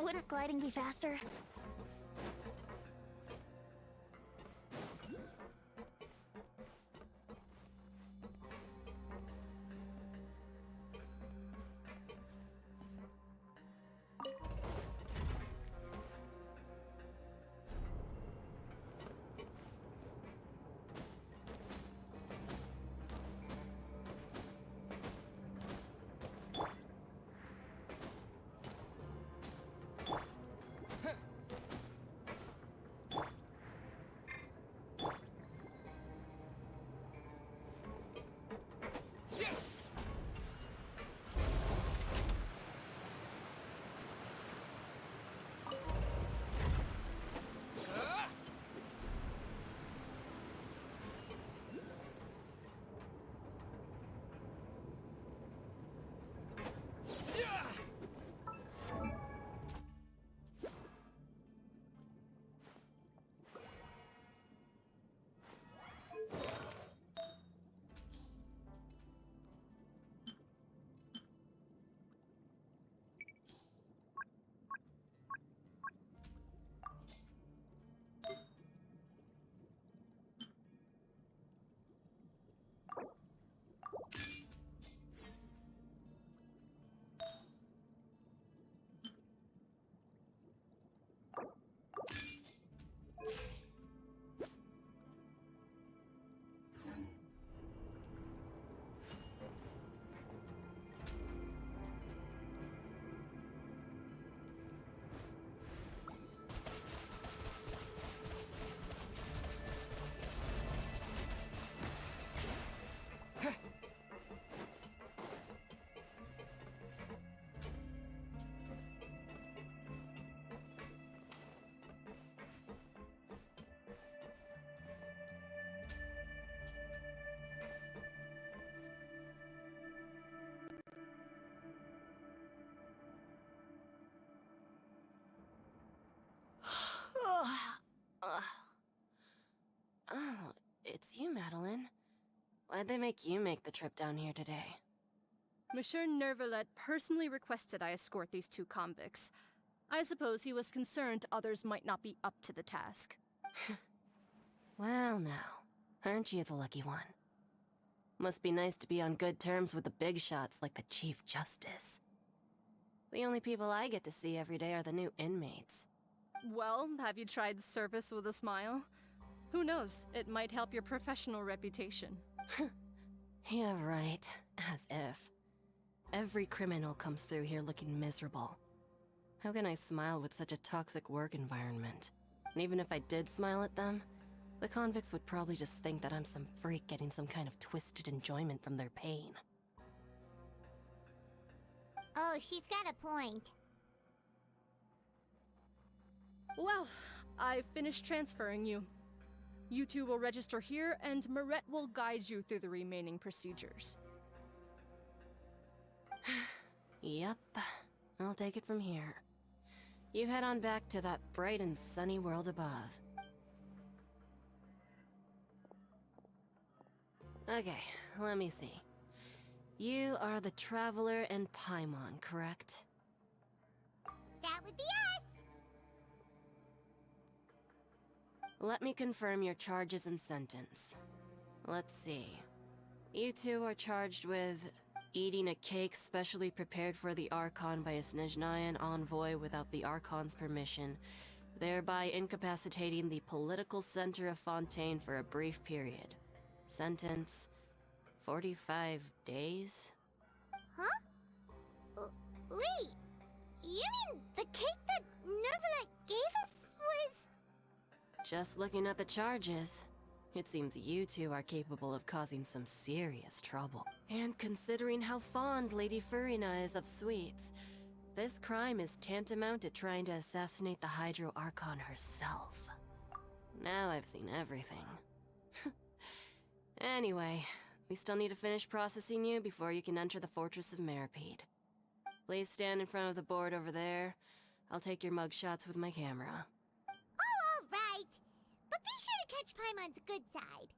Wouldn't gliding be faster? Oh, it's you, Madeline. Why'd they make you make the trip down here today? Monsieur Nervalet personally requested I escort these two convicts. I suppose he was concerned others might not be up to the task. Well now, aren't you the lucky one? Must be nice to be on good terms with the big shots like the Chief Justice. The only people I get to see every day are the new inmates. Well, have you tried service with a smile? Who knows, it might help your professional reputation. Yeah, right. As if. Every criminal comes through here looking miserable. How can I smile with such a toxic work environment? And even if I did smile at them, the convicts would probably just think that I'm some freak getting some kind of twisted enjoyment from their pain. Oh, she's got a point. Well, I've finished transferring you. You two will register here, and Marette will guide you through the remaining procedures. Yep, I'll take it from here. You head on back to that bright and sunny world above. Okay, let me see. You are the Traveler and Paimon, correct? That would be us! Let me confirm your charges and sentence. Let's see. You two are charged with eating a cake specially prepared for the Archon by a Snezhnayan envoy without the Archon's permission, thereby incapacitating the political center of Fontaine for a brief period. Sentence: 45 days? Huh? Wait! You mean the cake that Nervalet gave us was... Just looking at the charges, it seems you two are capable of causing some serious trouble. And considering how fond Lady Furina is of sweets, this crime is tantamount to trying to assassinate the Hydro Archon herself. Now I've seen everything. Anyway, we still need to finish processing you before you can enter the Fortress of Meripede. Please stand in front of the board over there. I'll take your mugshots with my camera. Oh, all right! But be sure to catch Paimon's good side.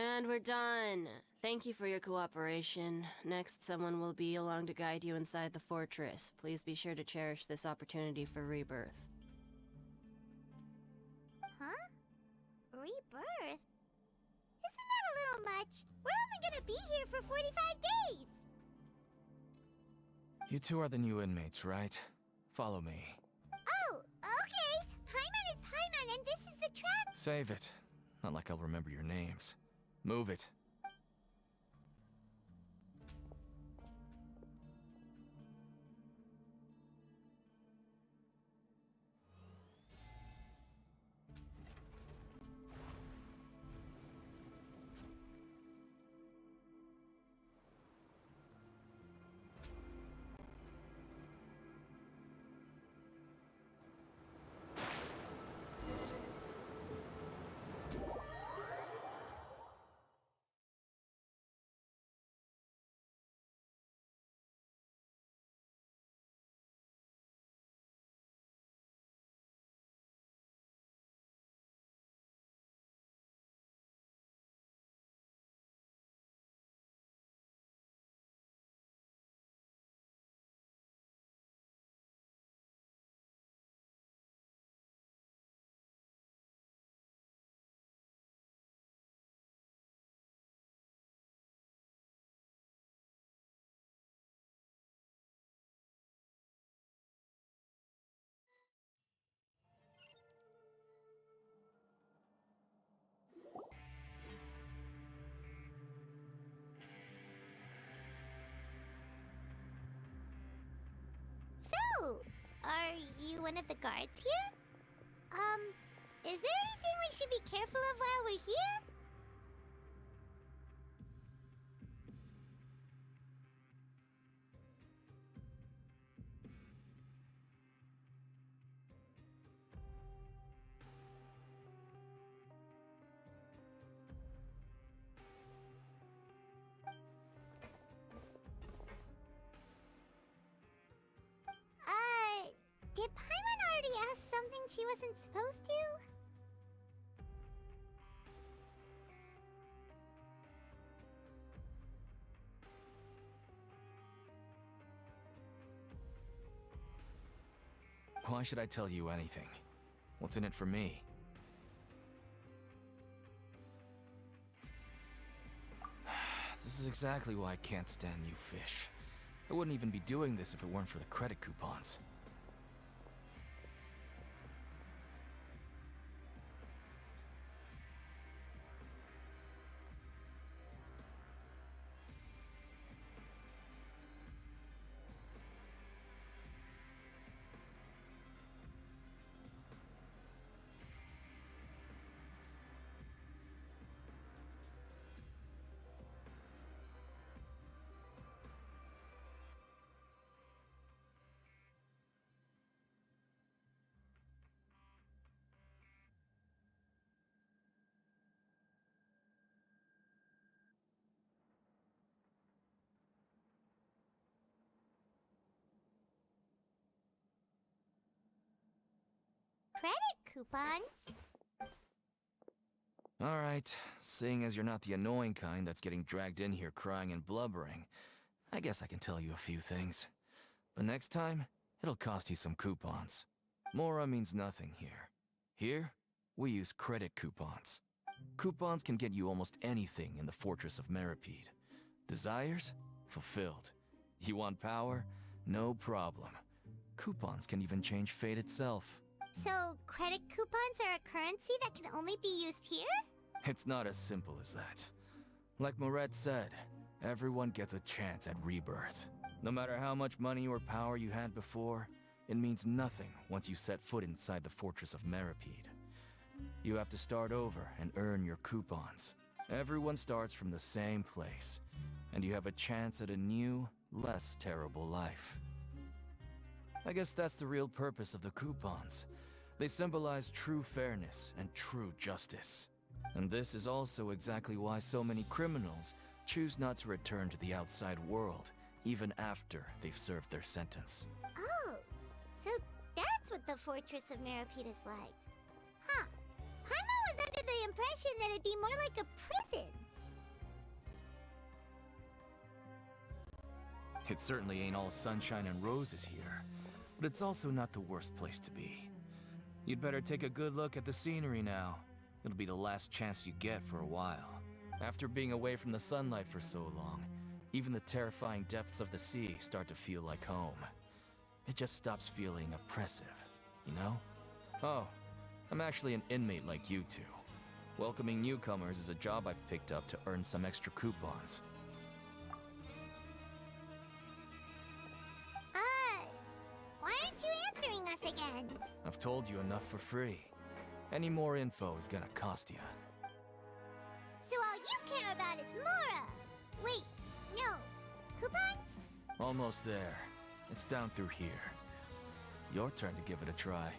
And we're done. Thank you for your cooperation. Next, someone will be along to guide you inside the fortress. Please be sure to cherish this opportunity for rebirth. Huh? Rebirth? Isn't that a little much? We're only gonna be here for 45 days! You two are the new inmates, right? Follow me. Oh, okay! Paimon is Paimon, and this is the trap! Save it. Not like I'll remember your names. Move it. So, are you one of the guards here? Is there anything we should be careful of while we're here? Did Paimon already ask something she wasn't supposed to? Why should I tell you anything? What's in it for me? This is exactly why I can't stand you fish. I wouldn't even be doing this if it weren't for the credit coupons. Credit coupons? Alright, seeing as you're not the annoying kind that's getting dragged in here crying and blubbering, I guess I can tell you a few things. But next time, it'll cost you some coupons. Mora means nothing here. Here, we use credit coupons. Coupons can get you almost anything in the Fortress of Meripede. Desires? Fulfilled. You want power? No problem. Coupons can even change fate itself. So, credit coupons are a currency that can only be used here? It's not as simple as that. Like Moret said, everyone gets a chance at rebirth. No matter how much money or power you had before, it means nothing once you set foot inside the Fortress of Meripede. You have to start over and earn your coupons. Everyone starts from the same place, and you have a chance at a new, less terrible life. I guess that's the real purpose of the coupons. They symbolize true fairness and true justice. And this is also exactly why so many criminals choose not to return to the outside world, even after they've served their sentence. Oh, so that's what the Fortress of Meripede is like. Huh. Paimon was under the impression that it'd be more like a prison. It certainly ain't all sunshine and roses here, but it's also not the worst place to be. You'd better take a good look at the scenery now. It'll be the last chance you get for a while. After being away from the sunlight for so long, even the terrifying depths of the sea start to feel like home. It just stops feeling oppressive, you know? Oh, I'm actually an inmate like you two. Welcoming newcomers is a job I've picked up to earn some extra coupons. Why aren't you answering us again? I've told you enough for free. Any more info is gonna cost you. So all you care about is Mora! Wait, no. Coupons? Almost there. It's down through here. Your turn to give it a try.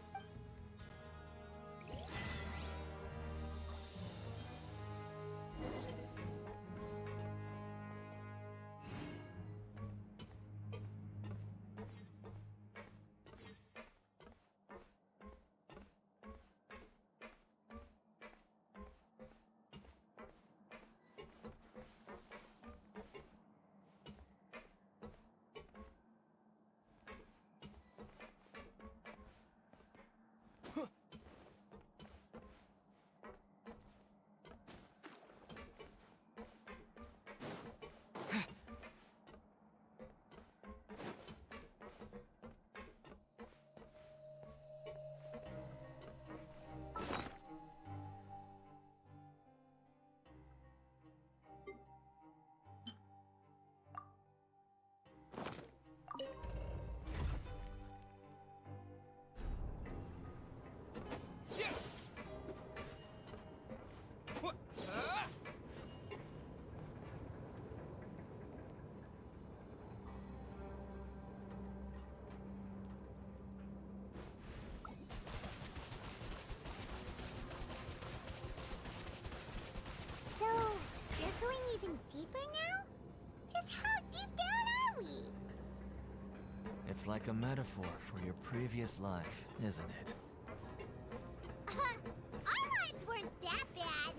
So, you're going even deeper now? Just how deep down are we? It's like a metaphor for your previous life, isn't it? Our lives weren't that bad.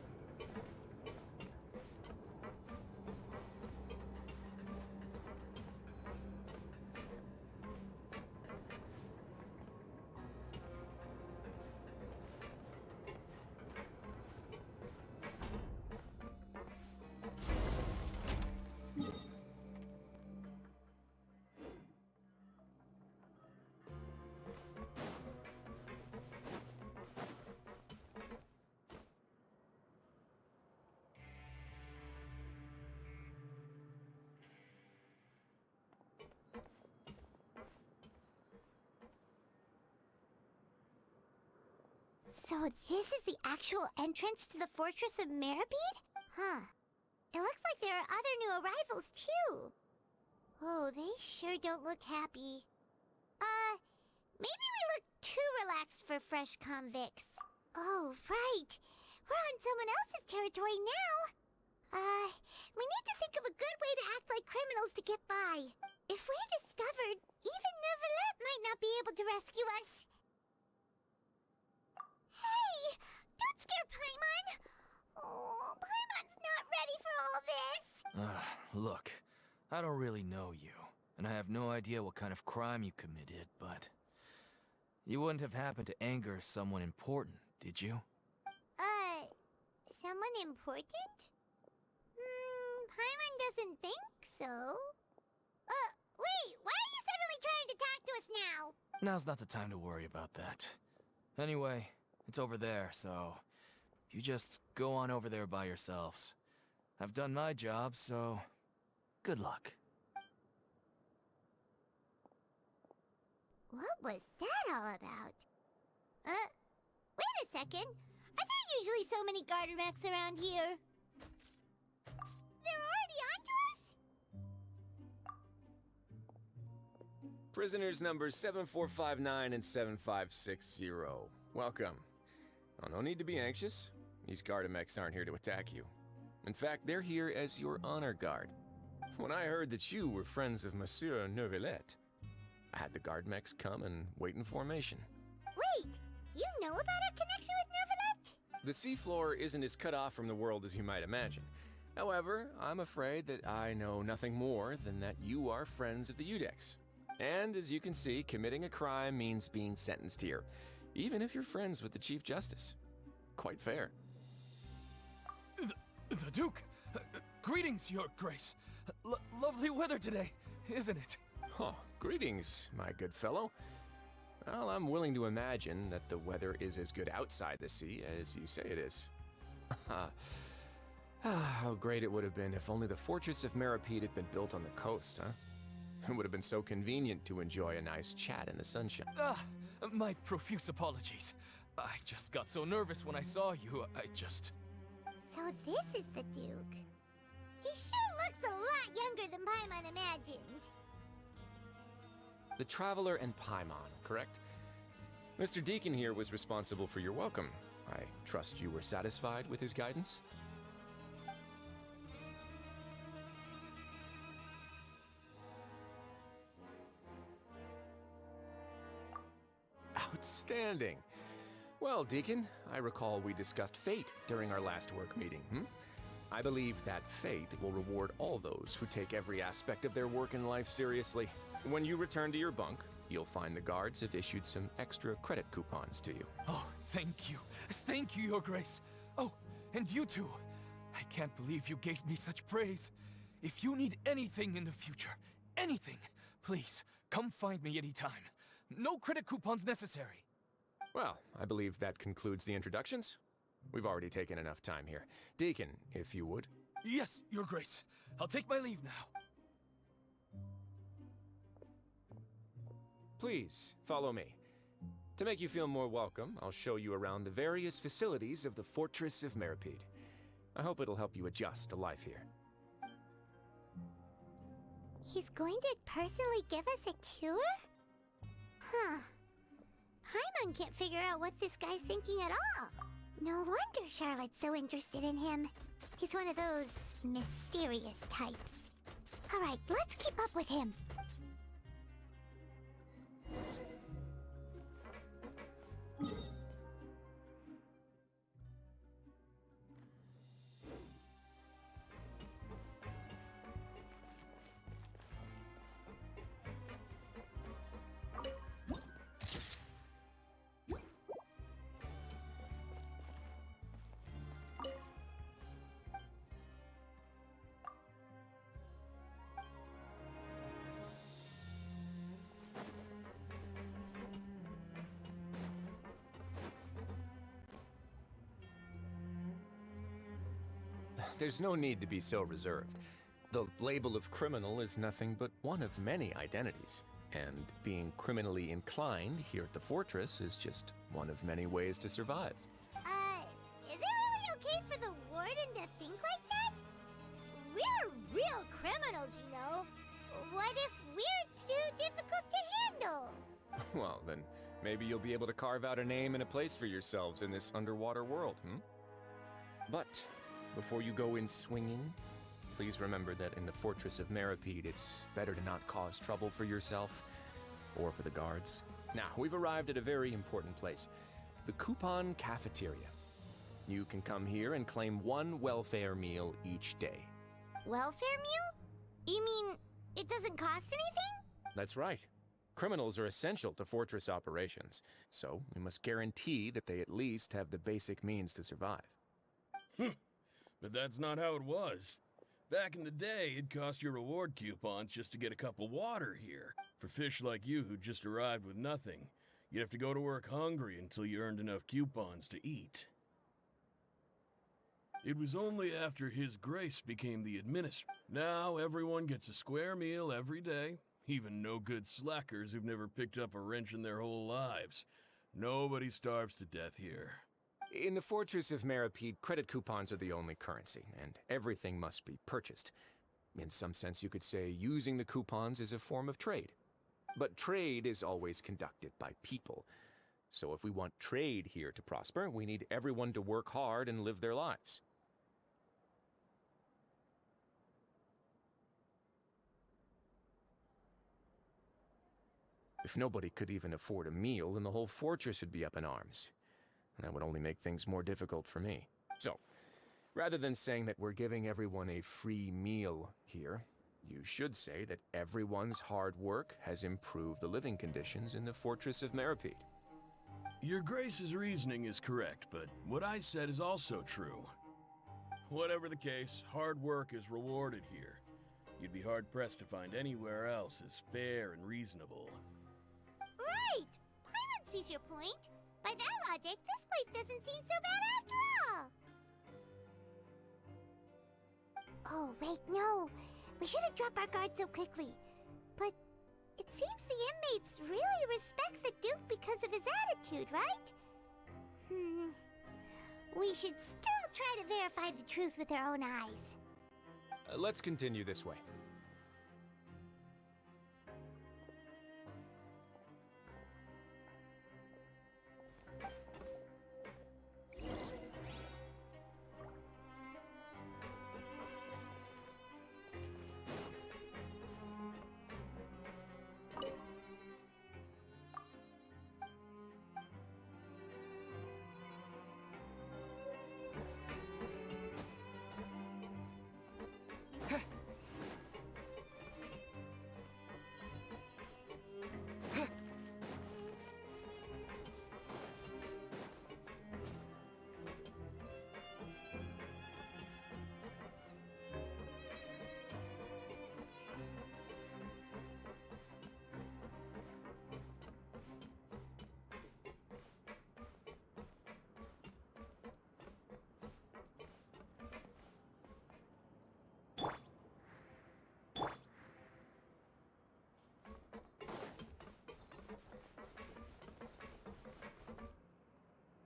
So this is the actual entrance to the Fortress of Meribed? Huh. It looks like there are other new arrivals, too. Oh, they sure don't look happy. Maybe we look too relaxed for fresh convicts. Oh, right. We're on someone else's territory now. We need to think of a good way to act like criminals to get by. If we're discovered, even Neuvillette might not be able to rescue us. Hey! Don't scare Paimon! Oh, Paimon's not ready for all this! Look, I don't really know you, and I have no idea what kind of crime you committed, but... You wouldn't have happened to anger someone important, did you? Someone important? Paimon doesn't think so. Wait, why are you suddenly trying to talk to us now? Now's not the time to worry about that. Anyway, it's over there, so... You just go on over there by yourselves. I've done my job, so... Good luck. What was that all about? Wait a second. Are there usually so many garter mechs around here? They're already onto us? Prisoners numbers 7459 and 7560. Welcome. Oh, no need to be anxious. These Gardamex aren't here to attack you. In fact, they're here as your honor guard. When I heard that you were friends of Monsieur Neuvillette, I had the Gardamex come and wait in formation. Wait, you know about our connection with Neuvillette? The seafloor isn't as cut off from the world as you might imagine. However, I'm afraid that I know nothing more than that you are friends of the Udex. And as you can see, committing a crime means being sentenced here, even if you're friends with the Chief Justice. Quite fair. The Duke! Greetings, Your Grace. Lovely weather today, isn't it? Oh, greetings, my good fellow. Well, I'm willing to imagine that the weather is as good outside the sea as you say it is. How great it would have been if only the Fortress of Meripede had been built on the coast, huh? It would have been so convenient to enjoy a nice chat in the sunshine. My profuse apologies. I just got so nervous when I saw you, So this is the Duke. He sure looks a lot younger than Paimon imagined. The Traveler and Paimon, correct? Mr. Deacon here was responsible for your welcome. I trust you were satisfied with his guidance? Outstanding. Well, Deacon, I recall we discussed fate during our last work meeting, I believe that fate will reward all those who take every aspect of their work in life seriously. When you return to your bunk, you'll find the guards have issued some extra credit coupons to you. Oh, thank you. Thank you, Your Grace. Oh, and you too. I can't believe you gave me such praise. If you need anything in the future, anything, please, come find me anytime. No credit coupons necessary. Well, I believe that concludes the introductions. We've already taken enough time here. Deacon, if you would. Yes, Your Grace. I'll take my leave now. Please, follow me. To make you feel more welcome, I'll show you around the various facilities of the Fortress of Meripede. I hope it'll help you adjust to life here. He's going to personally give us a cure? Huh. Paimon can't figure out what this guy's thinking at all. No wonder Charlotte's so interested in him. He's one of those mysterious types. Alright, let's keep up with him. There's no need to be so reserved. The label of criminal is nothing but one of many identities. And being criminally inclined here at the Fortress is just one of many ways to survive. Is it really okay for the warden to think like that? We're real criminals, you know. What if we're too difficult to handle? Well, then maybe you'll be able to carve out a name and a place for yourselves in this underwater world, But before you go in swinging, please remember that in the Fortress of Meripede, it's better to not cause trouble for yourself or for the guards. Now, we've arrived at a very important place, the Coupon Cafeteria. You can come here and claim one welfare meal each day. Welfare meal? You mean it doesn't cost anything? That's right. Criminals are essential to Fortress operations, so we must guarantee that they at least have the basic means to survive. But that's not how it was. Back in the day, it cost you reward coupons just to get a cup of water here. For fish like you who just arrived with nothing, you'd have to go to work hungry until you earned enough coupons to eat. It was only after His Grace became the administrator. Now everyone gets a square meal every day, even no-good slackers who've never picked up a wrench in their whole lives. Nobody starves to death here. In the Fortress of Meripede, credit coupons are the only currency, and everything must be purchased. In some sense, you could say using the coupons is a form of trade. But trade is always conducted by people. So if we want trade here to prosper, we need everyone to work hard and live their lives. If nobody could even afford a meal, then the whole fortress would be up in arms. And that would only make things more difficult for me. So, Rather than saying that we're giving everyone a free meal here, you should say that everyone's hard work has improved the living conditions in the Fortress of Meripede. Your Grace's reasoning is correct, but what I said is also true. Whatever the case, hard work is rewarded here. You'd be hard-pressed to find anywhere else as fair and reasonable. Right! Paimon sees your point. By that logic, this place doesn't seem so bad after all. Oh, wait, no. We shouldn't drop our guard so quickly. But it seems the inmates really respect the Duke because of his attitude, right? We should still try to verify the truth with our own eyes. Let's continue this way.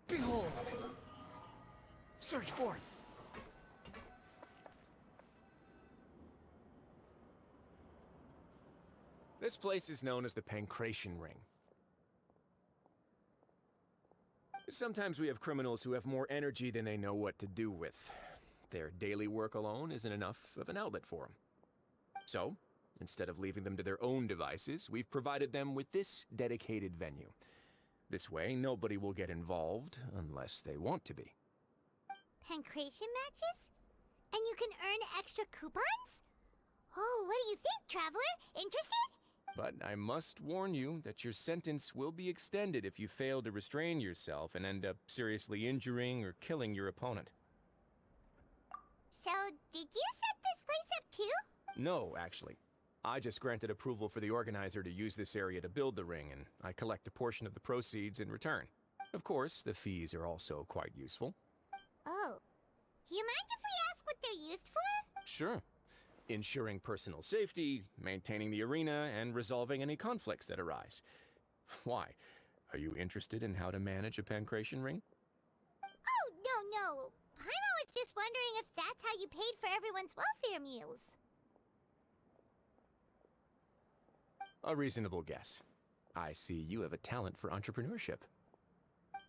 Behold! Search for it! This place is known as the Pancration Ring. Sometimes we have criminals who have more energy than they know what to do with. Their daily work alone isn't enough of an outlet for them. So, instead of leaving them to their own devices, we've provided them with this dedicated venue. This way, nobody will get involved unless they want to be. Pancration matches? And you can earn extra coupons? Oh, what do you think, traveler? Interested? But I must warn you that your sentence will be extended if you fail to restrain yourself and end up seriously injuring or killing your opponent. So, did you set this place up too? No, actually. I just granted approval for the organizer to use this area to build the ring, and I collect a portion of the proceeds in return. Of course, the fees are also quite useful. Oh. Do you mind if we ask what they're used for? Sure. Ensuring personal safety, maintaining the arena, and resolving any conflicts that arise. Why? Are you interested in how to manage a pancration ring? Oh, no. Paimon was just wondering if that's how you paid for everyone's welfare meals. A reasonable guess. I see you have a talent for entrepreneurship.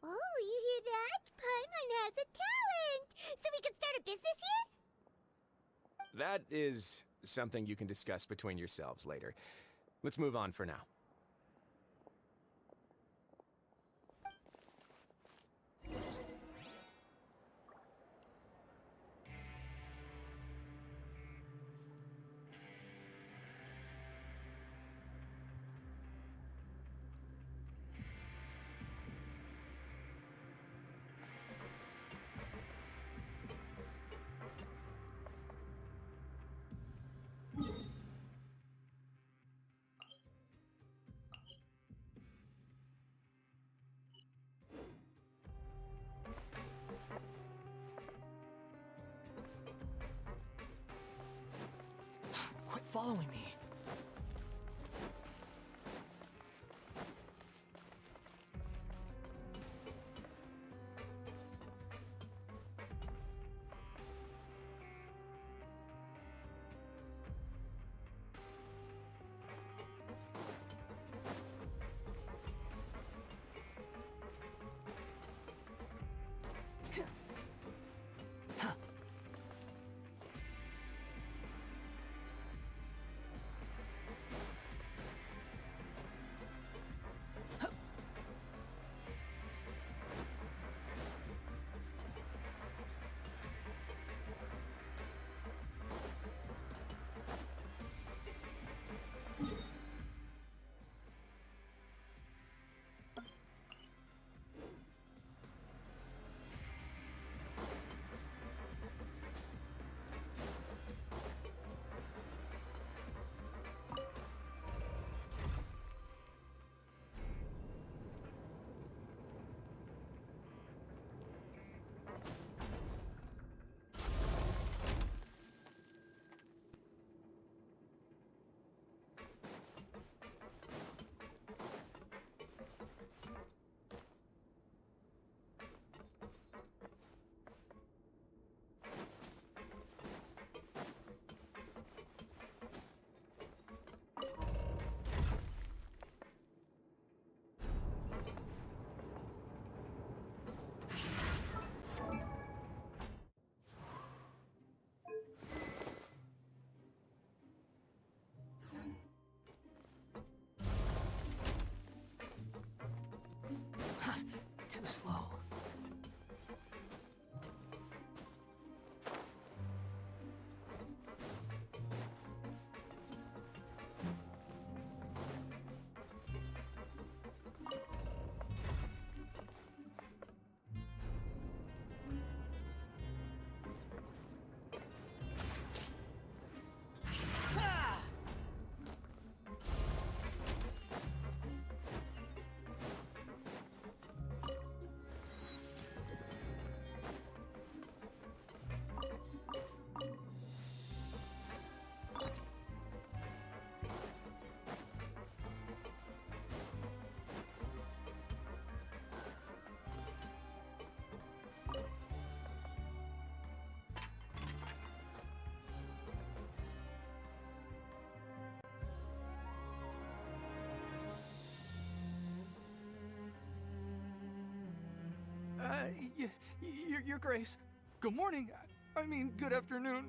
Oh, you hear that? Paimon has a talent! So we can start a business here? That is something you can discuss between yourselves later. Let's move on for now. Quit following me. Your Grace. Good morning. I mean, good afternoon.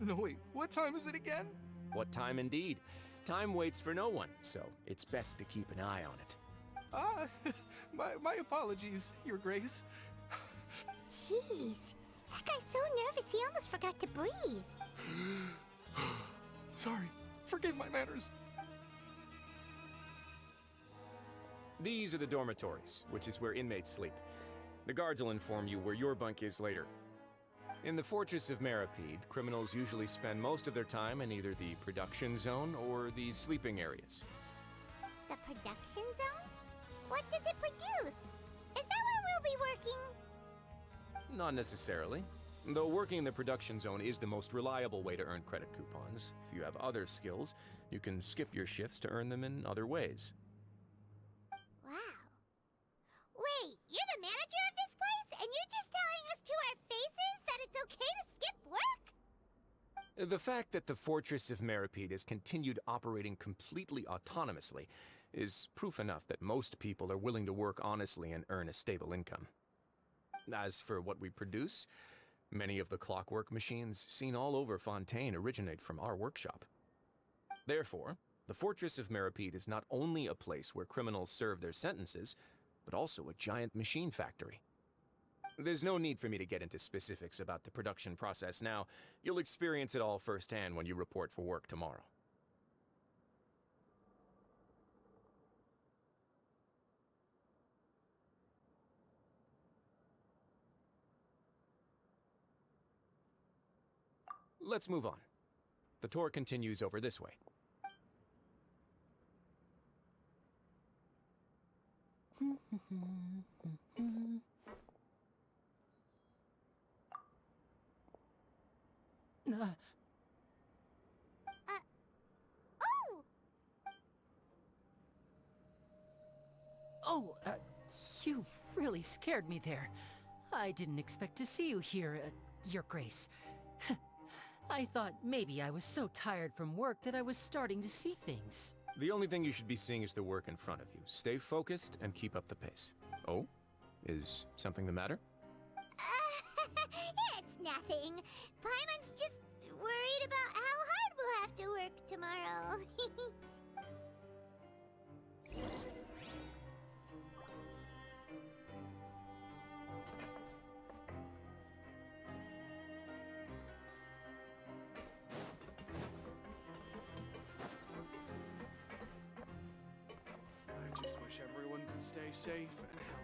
No, wait, what time is it again? What time indeed? Time waits for no one, so it's best to keep an eye on it. My apologies, Your Grace. Jeez, that guy's so nervous he almost forgot to breathe. Sorry, forgive my manners. These are the dormitories, which is where inmates sleep. The guards will inform you where your bunk is later. In the Fortress of Meripede, criminals usually spend most of their time in either the production zone or the sleeping areas. The production zone? What does it produce? Is that where we'll be working? Not necessarily. Though working in the production zone is the most reliable way to earn credit coupons. If you have other skills, you can skip your shifts to earn them in other ways. Wow. Wait, you're the manager of this place, and you're just telling us to our faces that it's okay to skip work? The fact that the Fortress of Meripede has continued operating completely autonomously is proof enough that most people are willing to work honestly and earn a stable income. As for what we produce, many of the clockwork machines seen all over Fontaine originate from our workshop. Therefore, the Fortress of Meripede is not only a place where criminals serve their sentences, but also a giant machine factory. There's no need for me to get into specifics about the production process now. You'll experience it all firsthand when you report for work tomorrow. Let's move on. The tour continues over this way. Oh! Oh, you really scared me there. I didn't expect to see you here, Your Grace. I thought maybe I was so tired from work that I was starting to see things. The only thing you should be seeing is the work in front of you. Stay focused and keep up the pace. Oh? Is something the matter? It's nothing. Paimon's just worried about how hard we'll have to work tomorrow. I just wish everyone could stay safe and healthy.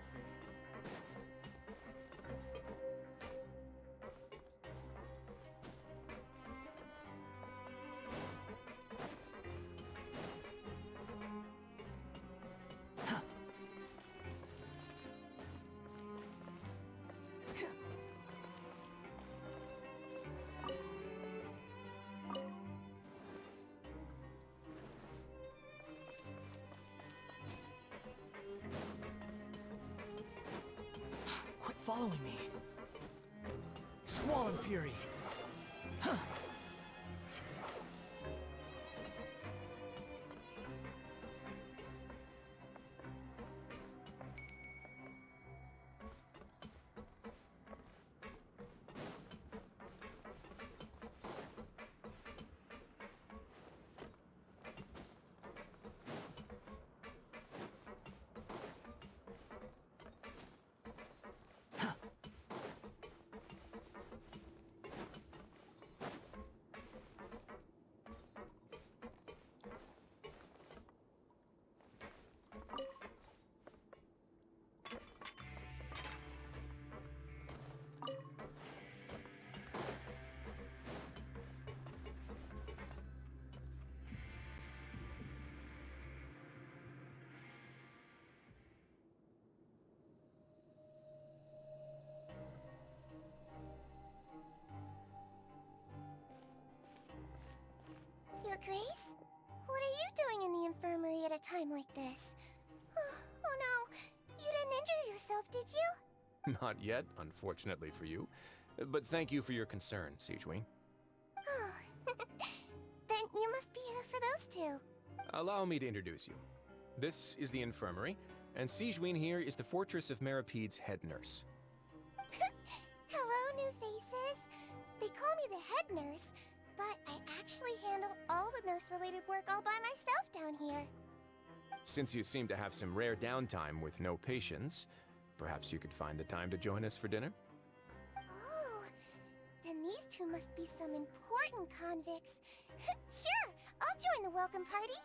Quit following me. Squall and Fury. Huh. Your Grace? What are you doing in the infirmary at a time like this? Oh no, you didn't injure yourself, did you? Not yet, unfortunately for you. But thank you for your concern, Siegewein. Then you must be here for those two. Allow me to introduce you. This is the infirmary, and Siegewein here is the Fortress of Meripede's head nurse. Hello, new faces. They call me the head nurse, but I actually handle all the nurse-related work all by myself down here. Since you seem to have some rare downtime with no patients, perhaps you could find the time to join us for dinner? Oh, then these two must be some important convicts. Sure, I'll join the welcome party.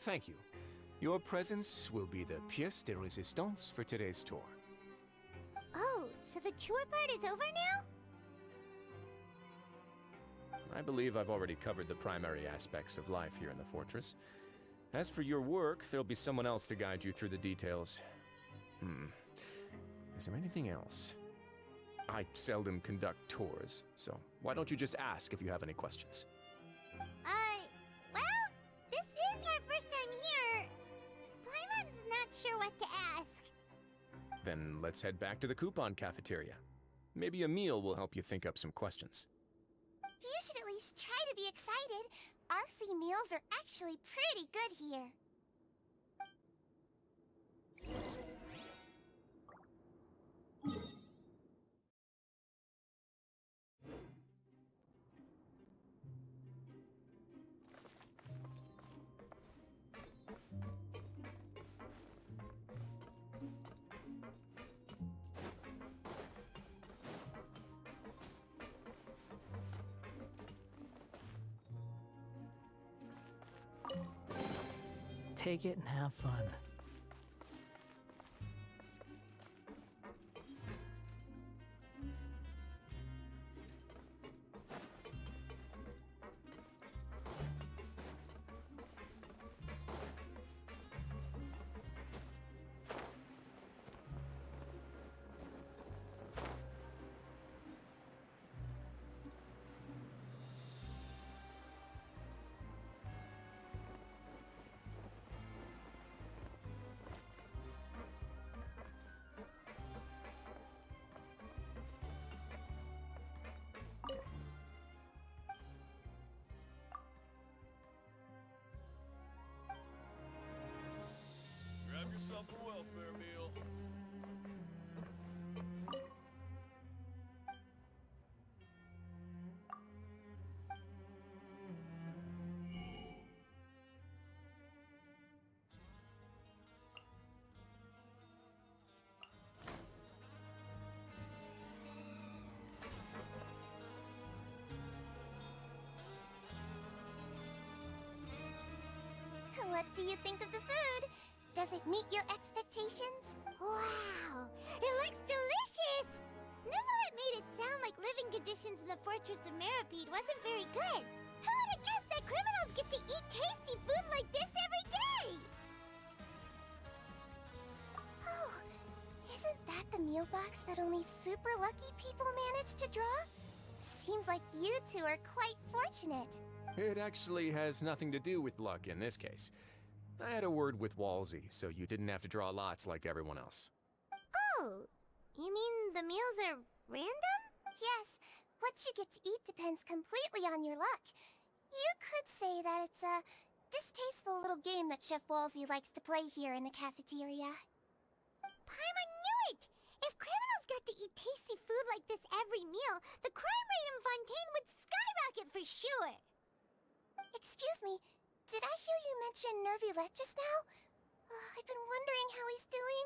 Thank you. Your presence will be the pièce de résistance for today's tour. Oh, so the tour part is over now? I believe I've already covered the primary aspects of life here in the fortress. As for your work, there'll be someone else to guide you through the details. Is there anything else? I seldom conduct tours, so why don't you just ask if you have any questions? Well, this is our first time here. Paimon's not sure what to ask. Then let's head back to the coupon cafeteria. Maybe a meal will help you think up some questions. You should at least try to be excited. Our free meals are actually pretty good here. Take it and have fun. Grab yourself a welfare meal. What do you think of the food? Does it meet your expectations? Wow, it looks delicious! Nicolette made it sound like living conditions in the Fortress of Meripede wasn't very good. Who would have guessed that criminals get to eat tasty food like this every day? Oh, isn't that the meal box that only super lucky people manage to draw? Seems like you two are quite fortunate. It actually has nothing to do with luck in this case. I had a word with Walsey, so you didn't have to draw lots like everyone else. Oh, you mean the meals are random? Yes, what you get to eat depends completely on your luck. You could say that it's a distasteful little game that Chef Walsey likes to play here in the cafeteria. Paimon knew it! If criminals got to eat tasty food like this every meal, the crime rate in Fontaine would skyrocket for sure! Excuse me, did I hear you mention Nervulette just now? I've been wondering how he's doing.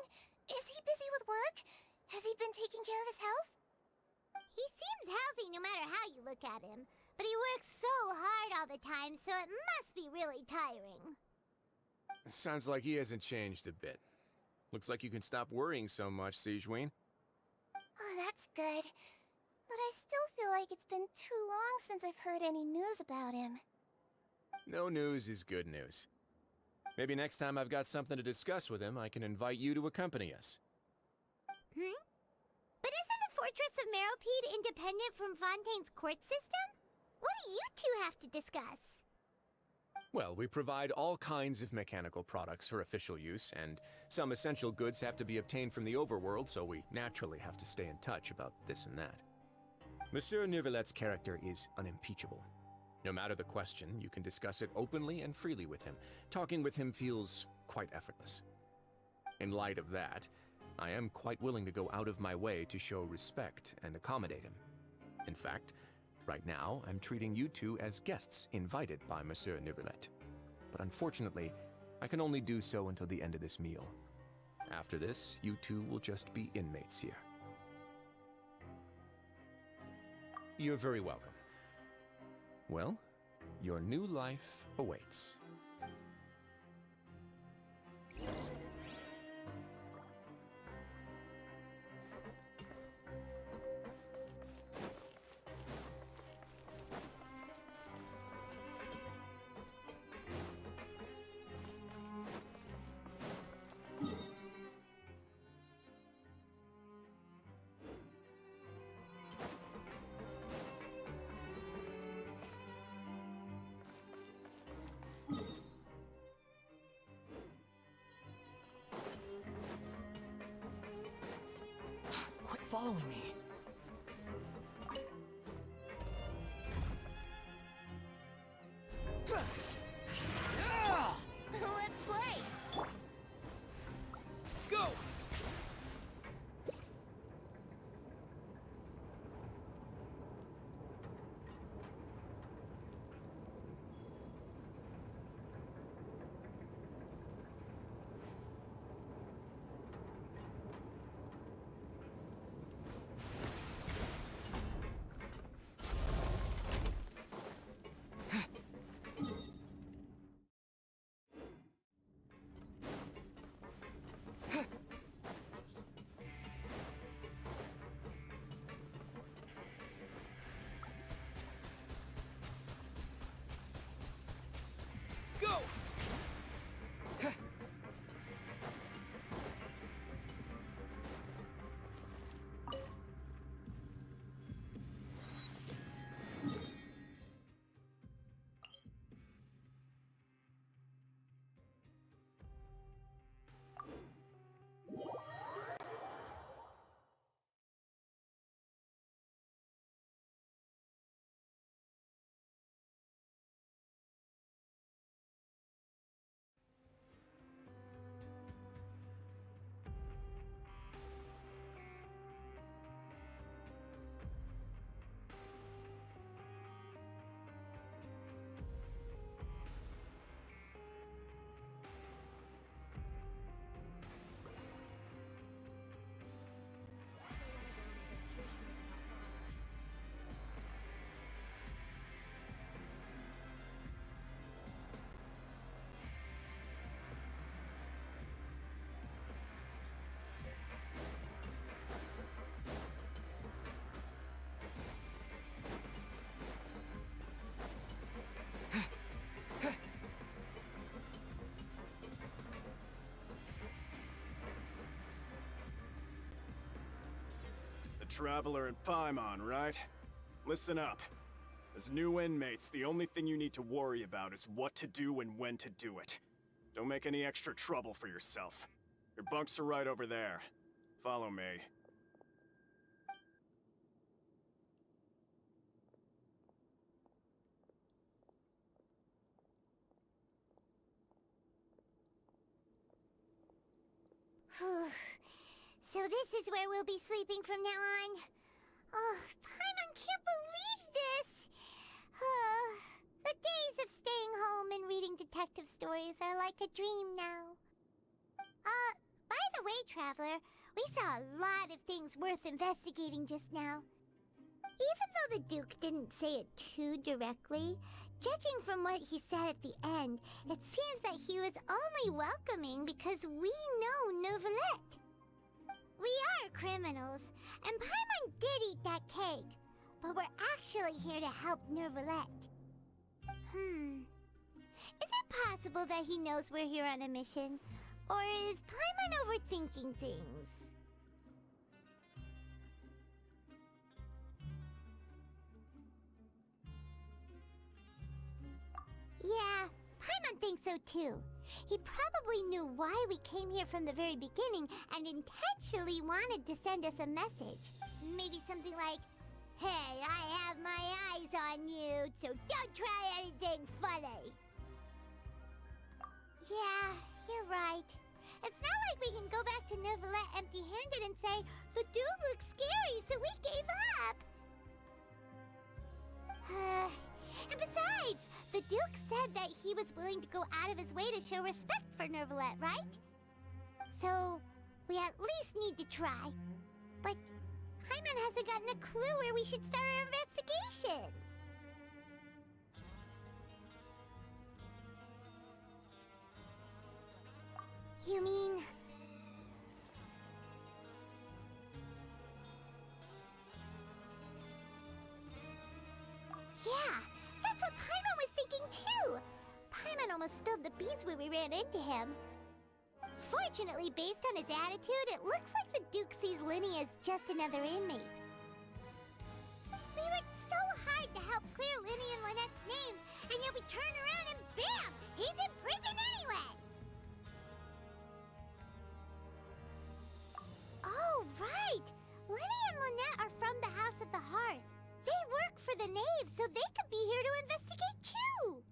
Is he busy with work? Has he been taking care of his health? He seems healthy no matter how you look at him, but he works so hard all the time, so it must be really tiring. Sounds like he hasn't changed a bit. Looks like you can stop worrying so much, Sigewinne. Oh, that's good. But I still feel like it's been too long since I've heard any news about him. No news is good news. Maybe next time I've got something to discuss with him, I can invite you to accompany us. But isn't the Fortress of Meripede independent from Fontaine's court system? What do you two have to discuss? Well, we provide all kinds of mechanical products for official use, and some essential goods have to be obtained from the overworld, so we naturally have to stay in touch about this and that. Monsieur Neuvillette's character is unimpeachable. No matter the question, you can discuss it openly and freely with him. Talking with him feels quite effortless. In light of that, I am quite willing to go out of my way to show respect and accommodate him. In fact, right now I'm treating you two as guests invited by Monsieur Neuvillette. But unfortunately, I can only do so until the end of this meal. After this, you two will just be inmates here. You're very welcome. Well, your new life awaits. Quit following me. Let's play! Go! Go! The Traveler and Paimon, right? Listen up. As new inmates, the only thing you need to worry about is what to do and when to do it. Don't make any extra trouble for yourself. Your bunks are right over there. Follow me. Whew. So this is where we'll be sleeping from now on. Oh, Paimon can't believe this! The days of staying home and reading detective stories are like a dream now. By the way, Traveler, we saw a lot of things worth investigating just now. Even though the Duke didn't say it too directly, judging from what he said at the end, it seems that he was only welcoming because we know Neuvillette. We are criminals, and Paimon did eat that cake, but we're actually here to help Neuvillette. Is it possible that he knows we're here on a mission? Or is Paimon overthinking things? Yeah, Paimon thinks so too. He probably knew why we came here from the very beginning and intentionally wanted to send us a message. Maybe something like, "Hey, I have my eyes on you, so don't try anything funny." Yeah, you're right. It's not like we can go back to Neuvillette empty-handed and say, the dude looks scary, so we gave up. And besides, the Duke said that he was willing to go out of his way to show respect for Neuvillette, right? So, we at least need to try. But Paimon hasn't gotten a clue where we should start our investigation. You mean... Yeah, that's what Paimon was thinking too! Paimon almost spilled the beans when we ran into him. Fortunately, based on his attitude, it looks like the Duke sees Linny as just another inmate. We worked so hard to help clear Linny and Lynette's names, and yet we turn around and bam! He's in prison anyway! Oh, right! Linny and Lynette are from the House of the Hearth. They work for the Knave, so they could be here to investigate too!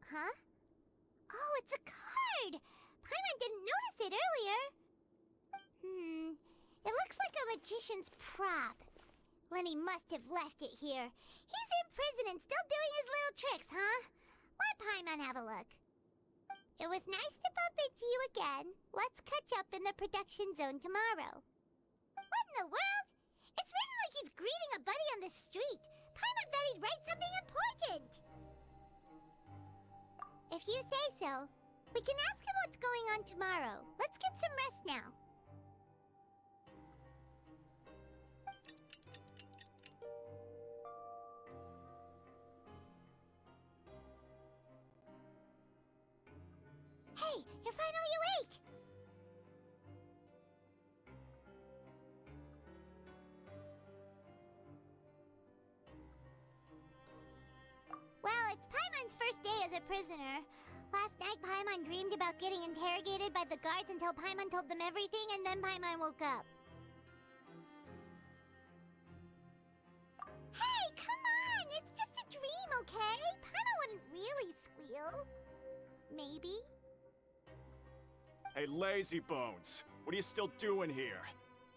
Huh? Oh, it's a card! Paimon didn't notice it earlier. It looks like a magician's prop. Lenny must have left it here. He's in prison and still doing his little tricks, huh? Let Paimon have a look. It was nice to bump into you again. Let's catch up in the production zone tomorrow. What in the world? It's written like he's greeting a buddy on the street. Paimon thought he'd write something important. If you say so, we can ask him what's going on tomorrow. Let's get some rest now. Hey, you're finally awake! Well, it's Paimon's first day as a prisoner. Last night, Paimon dreamed about getting interrogated by the guards until Paimon told them everything, and then Paimon woke up. Hey, come on! It's just a dream, okay? Paimon wouldn't really squeal. Maybe. Hey, lazy bones. What are you still doing here?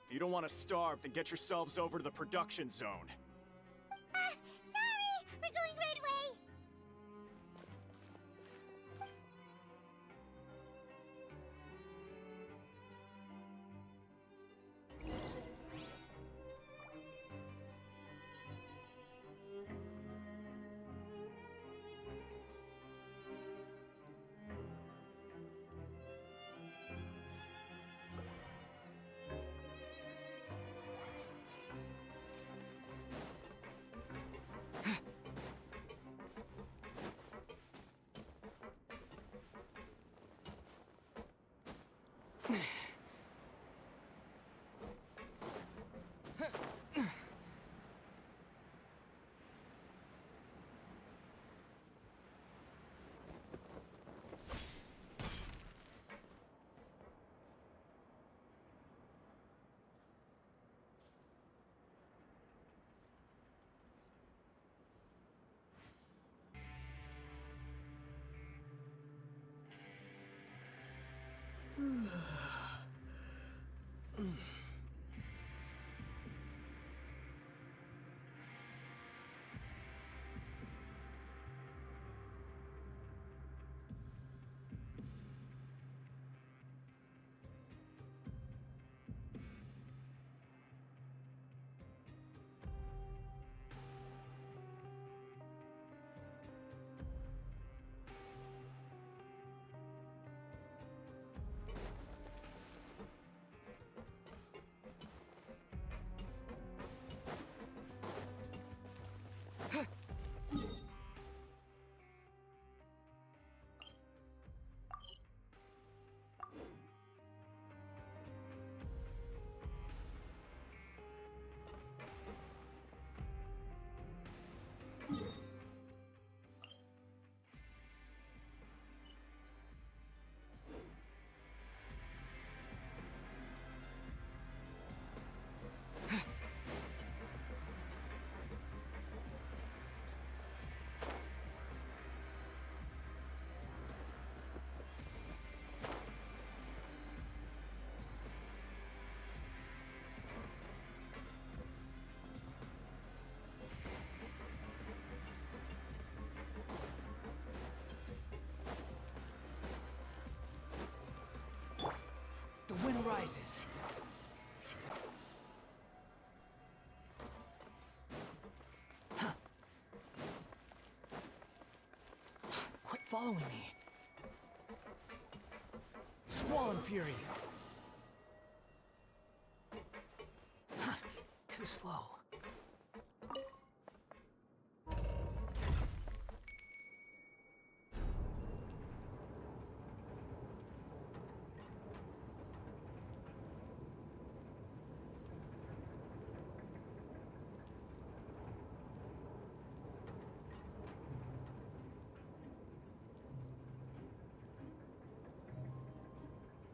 If you don't want to starve, then get yourselves over to the production zone. Sorry! We're going right away! surprises. Huh. Quit following me. Squall and Fury. Huh. Too slow.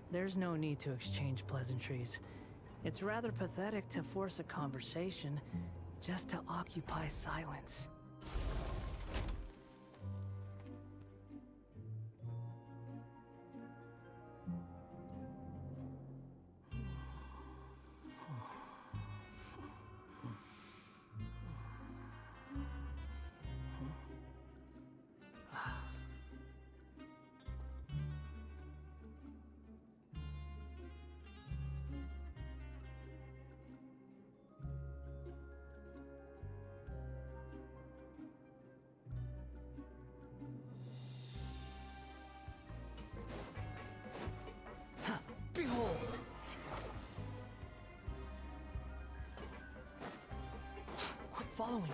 There's no need to exchange pleasantries. It's rather pathetic to force a conversation just to occupy silence. Behold! Quit following me.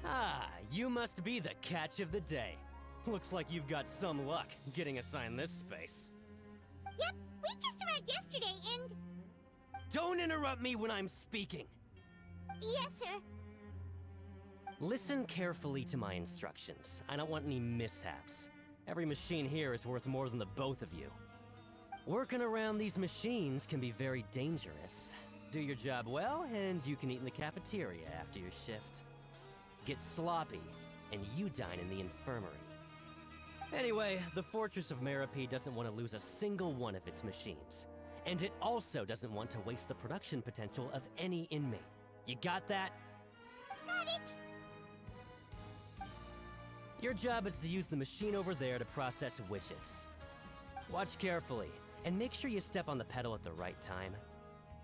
Ah, you must be the catch of the day. Looks like you've got some luck getting assigned this space. Yep, we just arrived yesterday and... Don't interrupt me when I'm speaking. Yes, sir. Listen carefully to my instructions. I don't want any mishaps. Every machine here is worth more than the both of you. Working around these machines can be very dangerous. Do your job well, and you can eat in the cafeteria after your shift. Get sloppy, and you dine in the infirmary. Anyway, the Fortress of Meropide doesn't want to lose a single one of its machines. And it also doesn't want to waste the production potential of any inmate. You got that? Got it. Your job is to use the machine over there to process widgets. Watch carefully, and make sure you step on the pedal at the right time.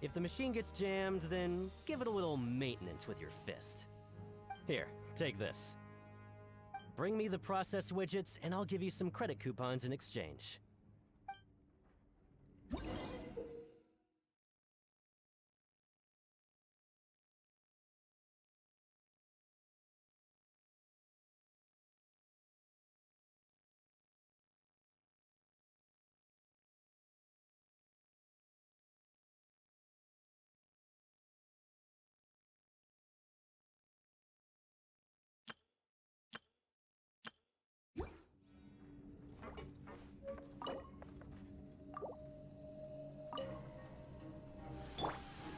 If the machine gets jammed, then give it a little maintenance with your fist. Here, take this. Bring me the processed widgets, and I'll give you some credit coupons in exchange.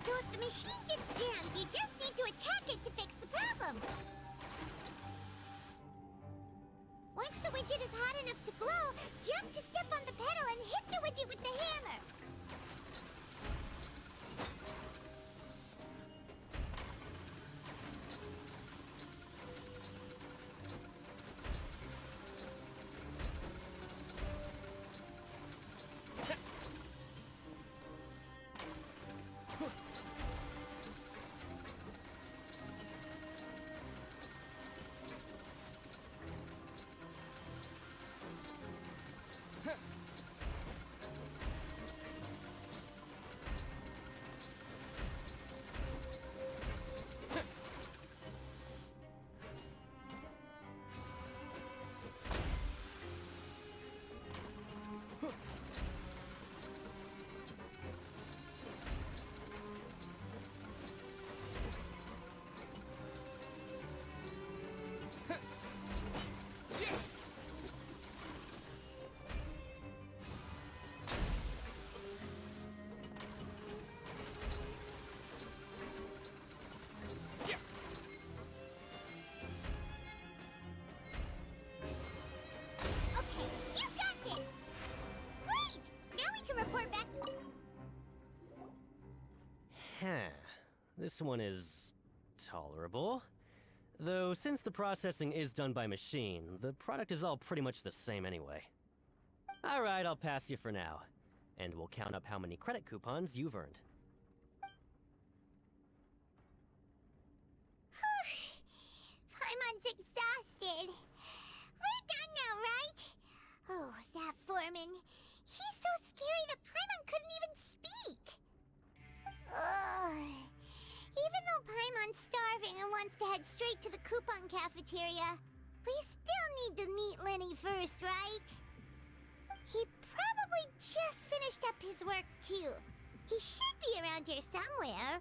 So if the machine gets jammed, you just need to attack it to fix the problem. Once the widget is hot enough to glow, jump to step on the pedal and hit the widget with the hammer. This one is tolerable. Though, since the processing is done by machine, the product is all pretty much the same anyway. Alright, I'll pass you for now. And we'll count up how many credit coupons you've earned. Paimon's exhausted. We're done now, right? Oh, that foreman. He's so scary that Paimon couldn't even speak. Ugh. Even though Paimon's starving and wants to head straight to the coupon cafeteria, we still need to meet Lenny first, right? He probably just finished up his work, too. He should be around here somewhere.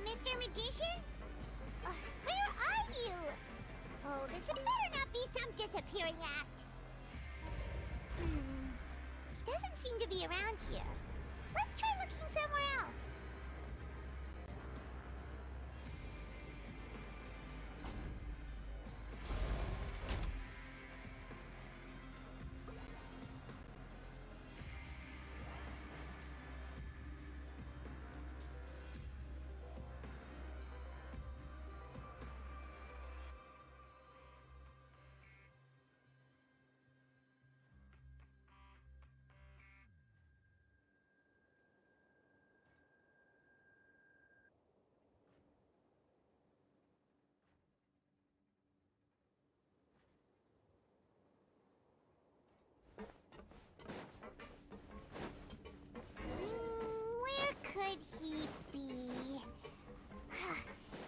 Mr. Magician? Where are you? Oh, this had better not be some disappearing act. He doesn't seem to be around here. Let's try looking somewhere else. Where could he be?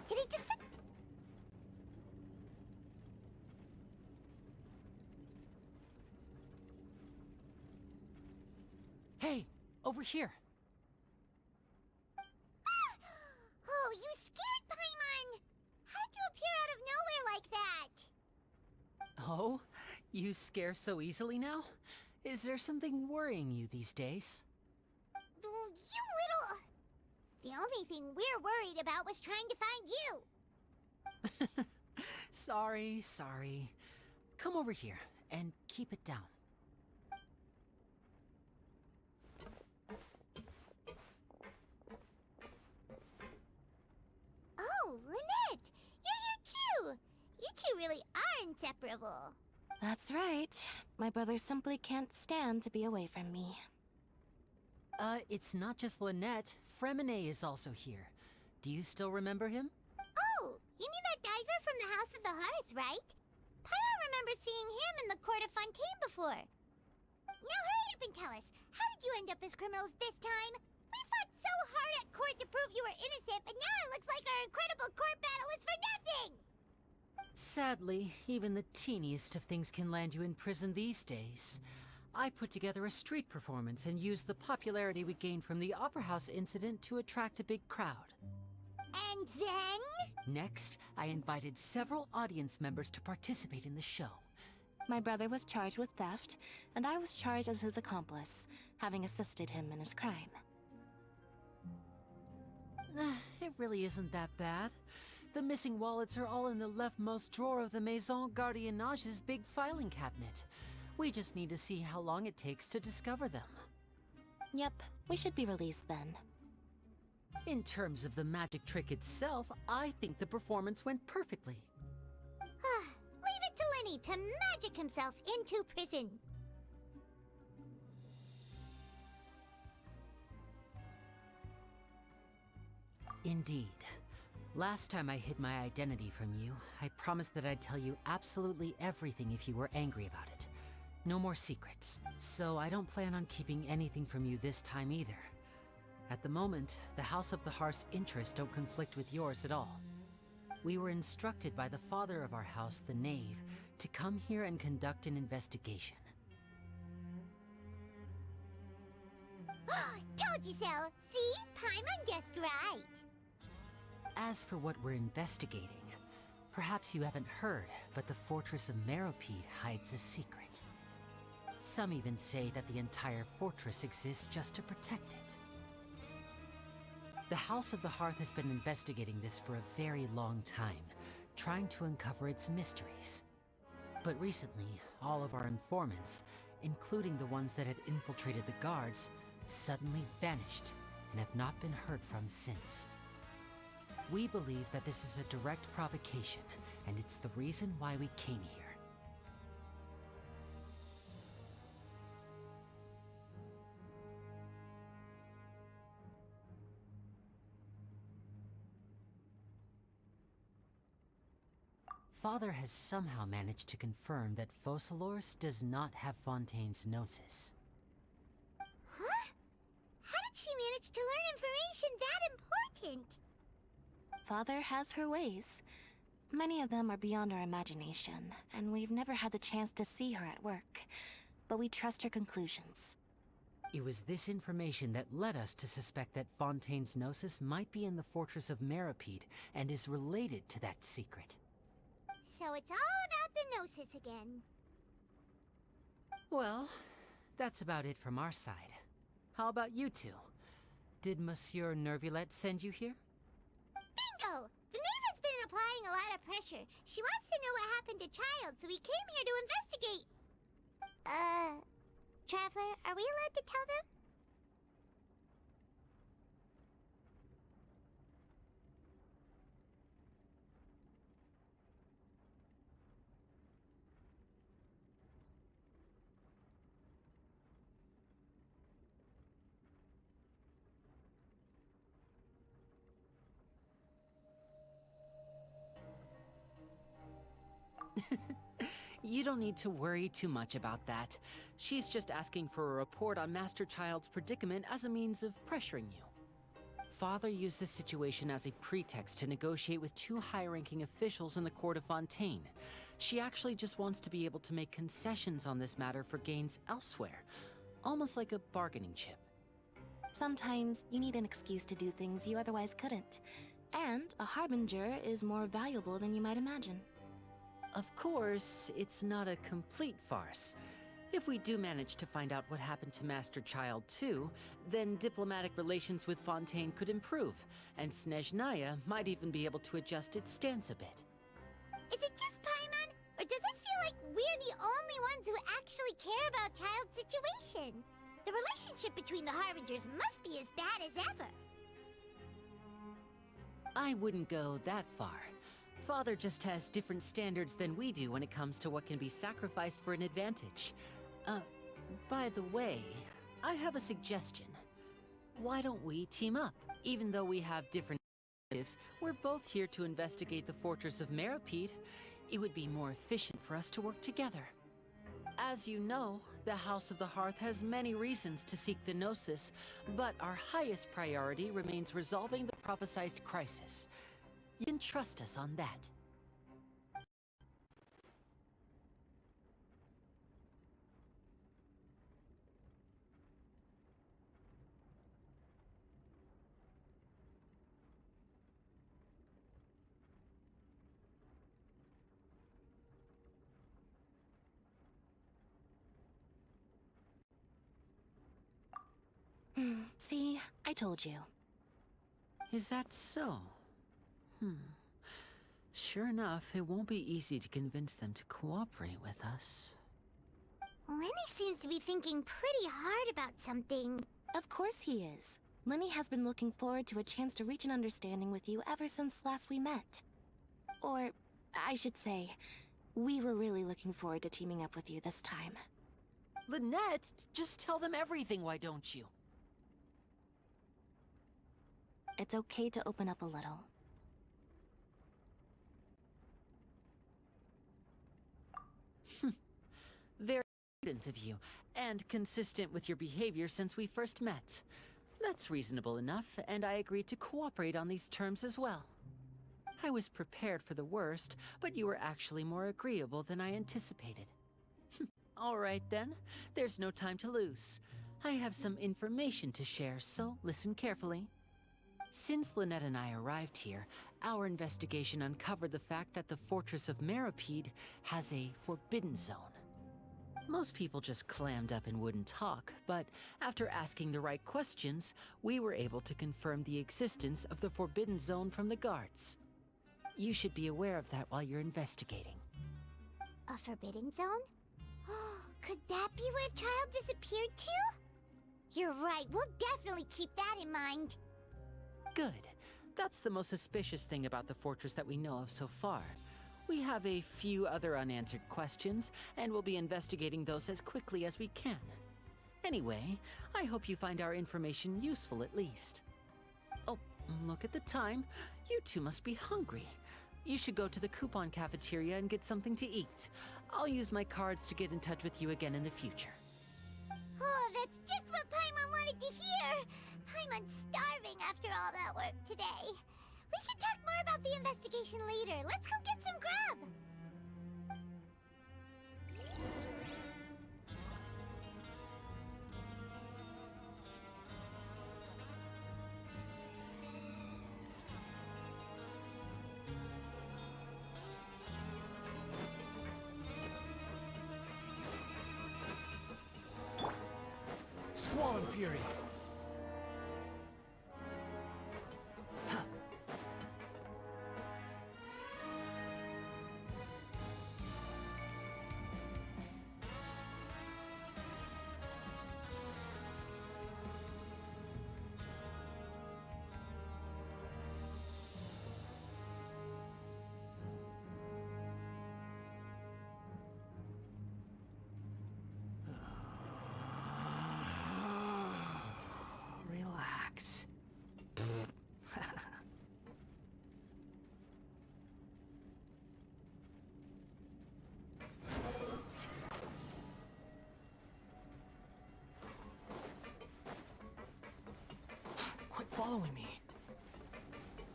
Did he just... Hey, over here. Oh, you scared Paimon! How did you appear out of nowhere like that? Oh, you scare so easily now? Is there something worrying you these days? You little... The only thing we're worried about was trying to find you. Sorry. Come over here and keep it down. Oh, Lynette! You're here too! You two really are inseparable. That's right. My brother simply can't stand to be away from me. It's not just Lynette. Fremine is also here. Do you still remember him? Oh, you mean that diver from the House of the Hearth, right? Paimon remembers seeing him in the Court of Fontaine before. Now hurry up and tell us, how did you end up as criminals this time? We fought so hard at court to prove you were innocent, but now it looks like our incredible court battle was for nothing! Sadly, even the teeniest of things can land you in prison these days. I put together a street performance and used the popularity we gained from the Opera House incident to attract a big crowd. And then? Next, I invited several audience members to participate in the show. My brother was charged with theft, and I was charged as his accomplice, having assisted him in his crime. It really isn't that bad. The missing wallets are all in the leftmost drawer of the Maison Gardiennage's big filing cabinet. We just need to see how long it takes to discover them. Yep, we should be released then. In terms of the magic trick itself, I think the performance went perfectly. Leave it to Lenny to magic himself into prison. Indeed. Last time I hid my identity from you, I promised that I'd tell you absolutely everything if you were angry about it. No more secrets. So I don't plan on keeping anything from you this time either. At the moment, the House of the Hearth's interests don't conflict with yours at all. We were instructed by the father of our house, the Knave, to come here and conduct an investigation. Told you so! See? Paimon guessed right! As for what we're investigating, perhaps you haven't heard, but the fortress of Meropide hides a secret. Some even say that the entire fortress exists just to protect it. The House of the Hearth has been investigating this for a very long time, trying to uncover its mysteries. But recently, all of our informants, including the ones that have infiltrated the guards, suddenly vanished and have not been heard from since. We believe that this is a direct provocation, and it's the reason why we came here. Father has somehow managed to confirm that Focalors does not have Fontaine's Gnosis. Huh? How did she manage to learn information that important? Father has her ways. Many of them are beyond our imagination, and we've never had the chance to see her at work. But we trust her conclusions. It was this information that led us to suspect that Fontaine's Gnosis might be in the fortress of Meropide and is related to that secret. So it's all about the Gnosis again. Well, that's about it from our side. How about you two? Did Monsieur Nervulette send you here? Bingo! The Knave has been applying a lot of pressure. She wants to know what happened to Child, so we came here to investigate. Traveler, are we allowed to tell them? You don't need to worry too much about that. She's just asking for a report on Master Child's predicament as a means of pressuring you. Father used the situation as a pretext to negotiate with two high-ranking officials in the court of Fontaine. She actually just wants to be able to make concessions on this matter for gains elsewhere, almost like a bargaining chip. Sometimes you need an excuse to do things you otherwise couldn't. And a harbinger is more valuable than you might imagine. Of course, it's not a complete farce. If we do manage to find out what happened to Master Child too, then diplomatic relations with Fontaine could improve, and Snezhnaya might even be able to adjust its stance a bit. Is it just Paimon, or does it feel like we're the only ones who actually care about Child's situation? The relationship between the Harbingers must be as bad as ever. I wouldn't go that far. Father just has different standards than we do when it comes to what can be sacrificed for an advantage. By the way, I have a suggestion. Why don't we team up? Even though we have different motives, we're both here to investigate the fortress of Meropide. It would be more efficient for us to work together. As you know, the House of the Hearth has many reasons to seek the Gnosis, but our highest priority remains resolving the prophesized crisis. You can trust us on that. See, I told you. Is that so? Sure enough, it won't be easy to convince them to cooperate with us. Lenny seems to be thinking pretty hard about something. Of course he is. Lenny has been looking forward to a chance to reach an understanding with you ever since last we met. Or, I should say, we were really looking forward to teaming up with you this time. Lynette, just tell them everything, why don't you? It's okay to open up a little. Very prudent of you, and consistent with your behavior since we first met. That's reasonable enough, and I agreed to cooperate on these terms as well. I was prepared for the worst, but you were actually more agreeable than I anticipated. All right then, there's no time to lose. I have some information to share, so listen carefully. Since Lynette and I arrived here, our investigation uncovered the fact that the Fortress of Meripede has a forbidden zone. Most people just clammed up and wouldn't talk, but after asking the right questions, we were able to confirm the existence of the forbidden zone from the guards. You should be aware of that while you're investigating. A forbidden zone? Could that be where the child disappeared to? You're right, we'll definitely keep that in mind. Good. That's the most suspicious thing about the fortress that we know of so far. We have a few other unanswered questions, and we'll be investigating those as quickly as we can. Anyway, I hope you find our information useful at least. Oh, look at the time. You two must be hungry. You should go to the coupon cafeteria and get something to eat. I'll use my cards to get in touch with you again in the future. Oh, that's just what Paimon wanted to hear! Paimon's starving after all that work today. We can talk more about the investigation later. Let's go get some grub! Squall and Fury. Relax. Quit following me.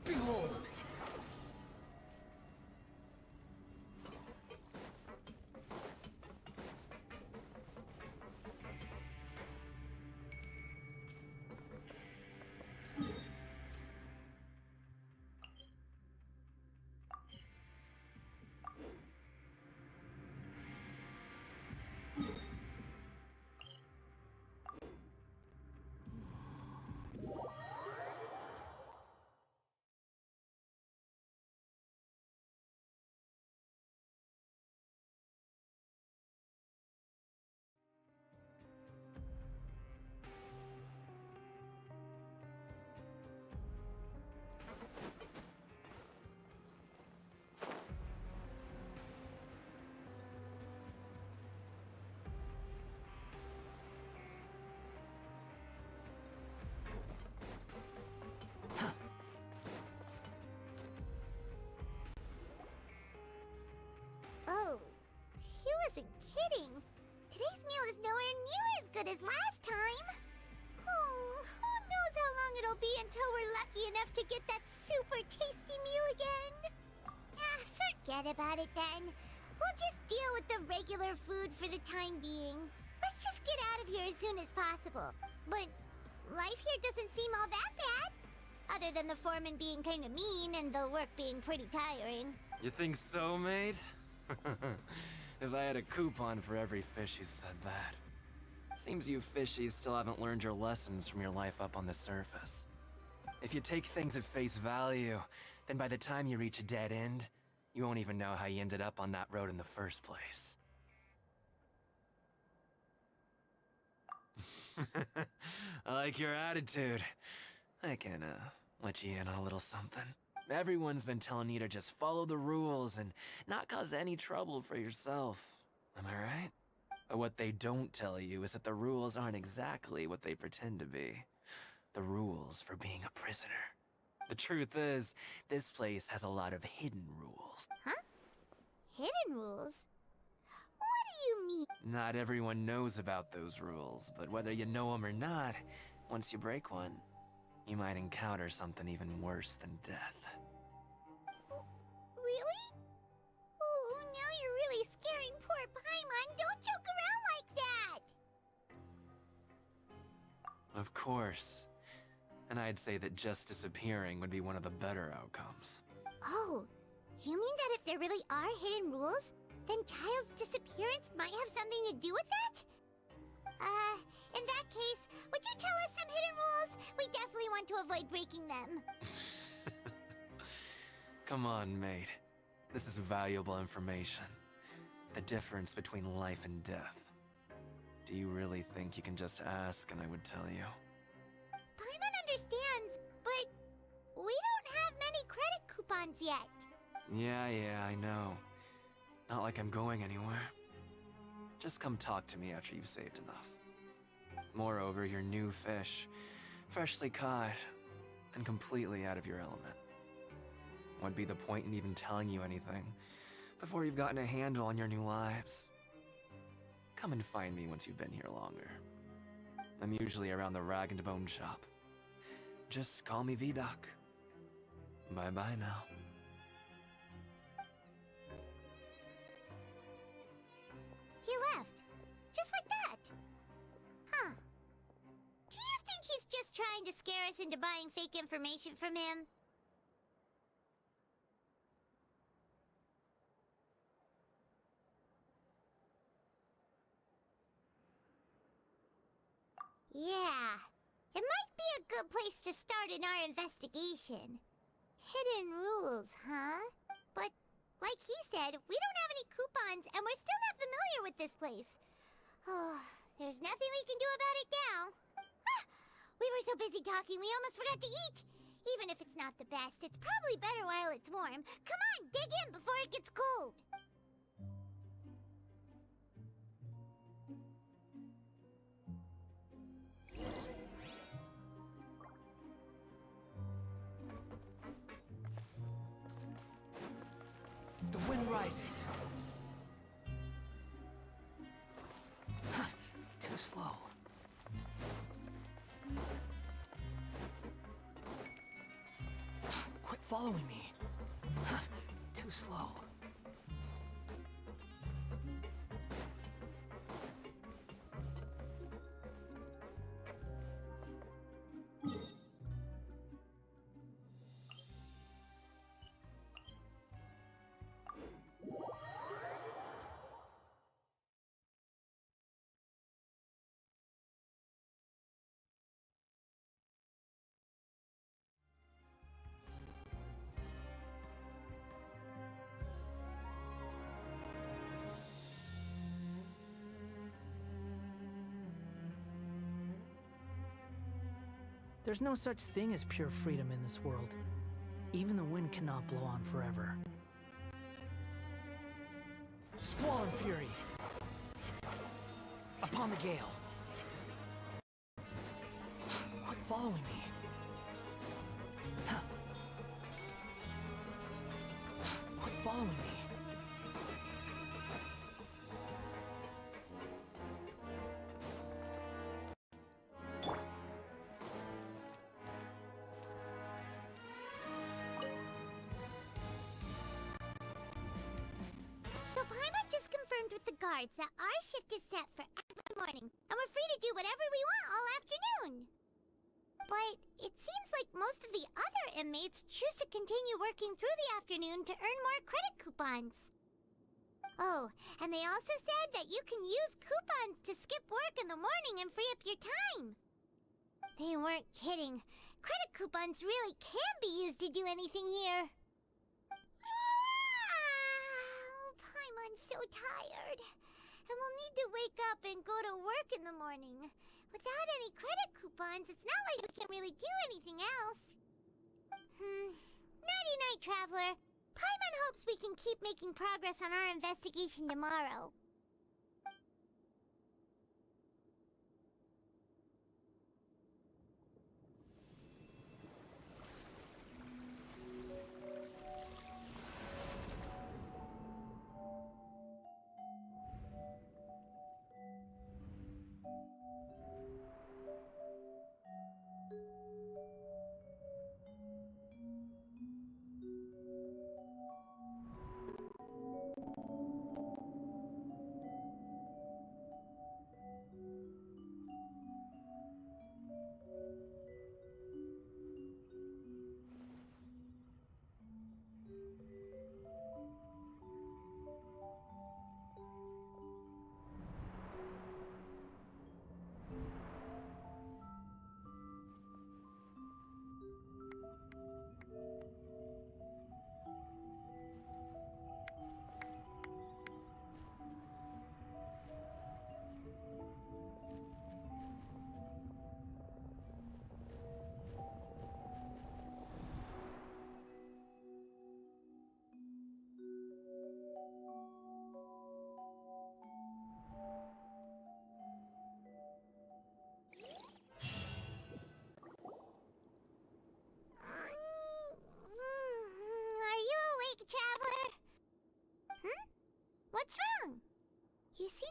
Behold! Oh, he wasn't kidding. Today's meal is nowhere near as good as last time. Oh, who knows how long it'll be until we're lucky enough to get that super tasty meal again. Forget about it then. We'll just deal with the regular food for the time being. Let's just get out of here as soon as possible. But life here doesn't seem all that bad. Other than the foreman being kind of mean and the work being pretty tiring. You think so, mate? If I had a coupon for every fish who said that. Seems you fishies still haven't learned your lessons from your life up on the surface. If you take things at face value, then by the time you reach a dead end, you won't even know how you ended up on that road in the first place. I like your attitude. I can, let you in on a little something. Everyone's been telling you to just follow the rules and not cause any trouble for yourself. Am I right? But what they don't tell you is that the rules aren't exactly what they pretend to be. The rules for being a prisoner. The truth is, this place has a lot of hidden rules. Huh? Hidden rules? What do you mean? Not everyone knows about those rules, but whether you know them or not, once you break one, you might encounter something even worse than death. Paimon, don't joke around like that! Of course. And I'd say that just disappearing would be one of the better outcomes. Oh, you mean that if there really are hidden rules, then Child's disappearance might have something to do with that? In that case, would you tell us some hidden rules? We definitely want to avoid breaking them. Come on, mate. This is valuable information. The difference between life and death. Do you really think you can just ask and I would tell you? Paimon understands, but we don't have many credit coupons yet. Yeah, I know. Not like I'm going anywhere. Just come talk to me after you've saved enough. Moreover, you're new fish, freshly caught, and completely out of your element. What'd be the point in even telling you anything before you've gotten a handle on your new lives? Come and find me once you've been here longer. I'm usually around the Rag and Bone shop. Just call me V-Doc. Bye-bye now. He left. Just like that. Huh. Do you think he's just trying to scare us into buying fake information from him? Yeah. It might be a good place to start in our investigation. Hidden rules, huh? But, like he said, we don't have any coupons, and we're still not familiar with this place. Oh, there's nothing we can do about it now. Ah, we were so busy talking, we almost forgot to eat. Even if it's not the best, it's probably better while it's warm. Come on, dig in before it gets cold. The wind rises. Too slow. Quit following me. Too slow. There's no such thing as pure freedom in this world. Even the wind cannot blow on forever. Squall and fury. Upon the gale. Quit following me. Quit following me. So Paimon just confirmed with the guards that our shift is set for every morning, and we're free to do whatever we want all afternoon. But it seems like most of the other inmates choose to continue working through the afternoon to earn more credit coupons. Oh, and they also said that you can use coupons to skip work in the morning and free up your time. They weren't kidding. Credit coupons really can be used to do anything here. Paimon's so tired. And we'll need to wake up and go to work in the morning. Without any credit coupons, it's not like we can really do anything else. Nighty-night, Traveler. Paimon hopes we can keep making progress on our investigation tomorrow.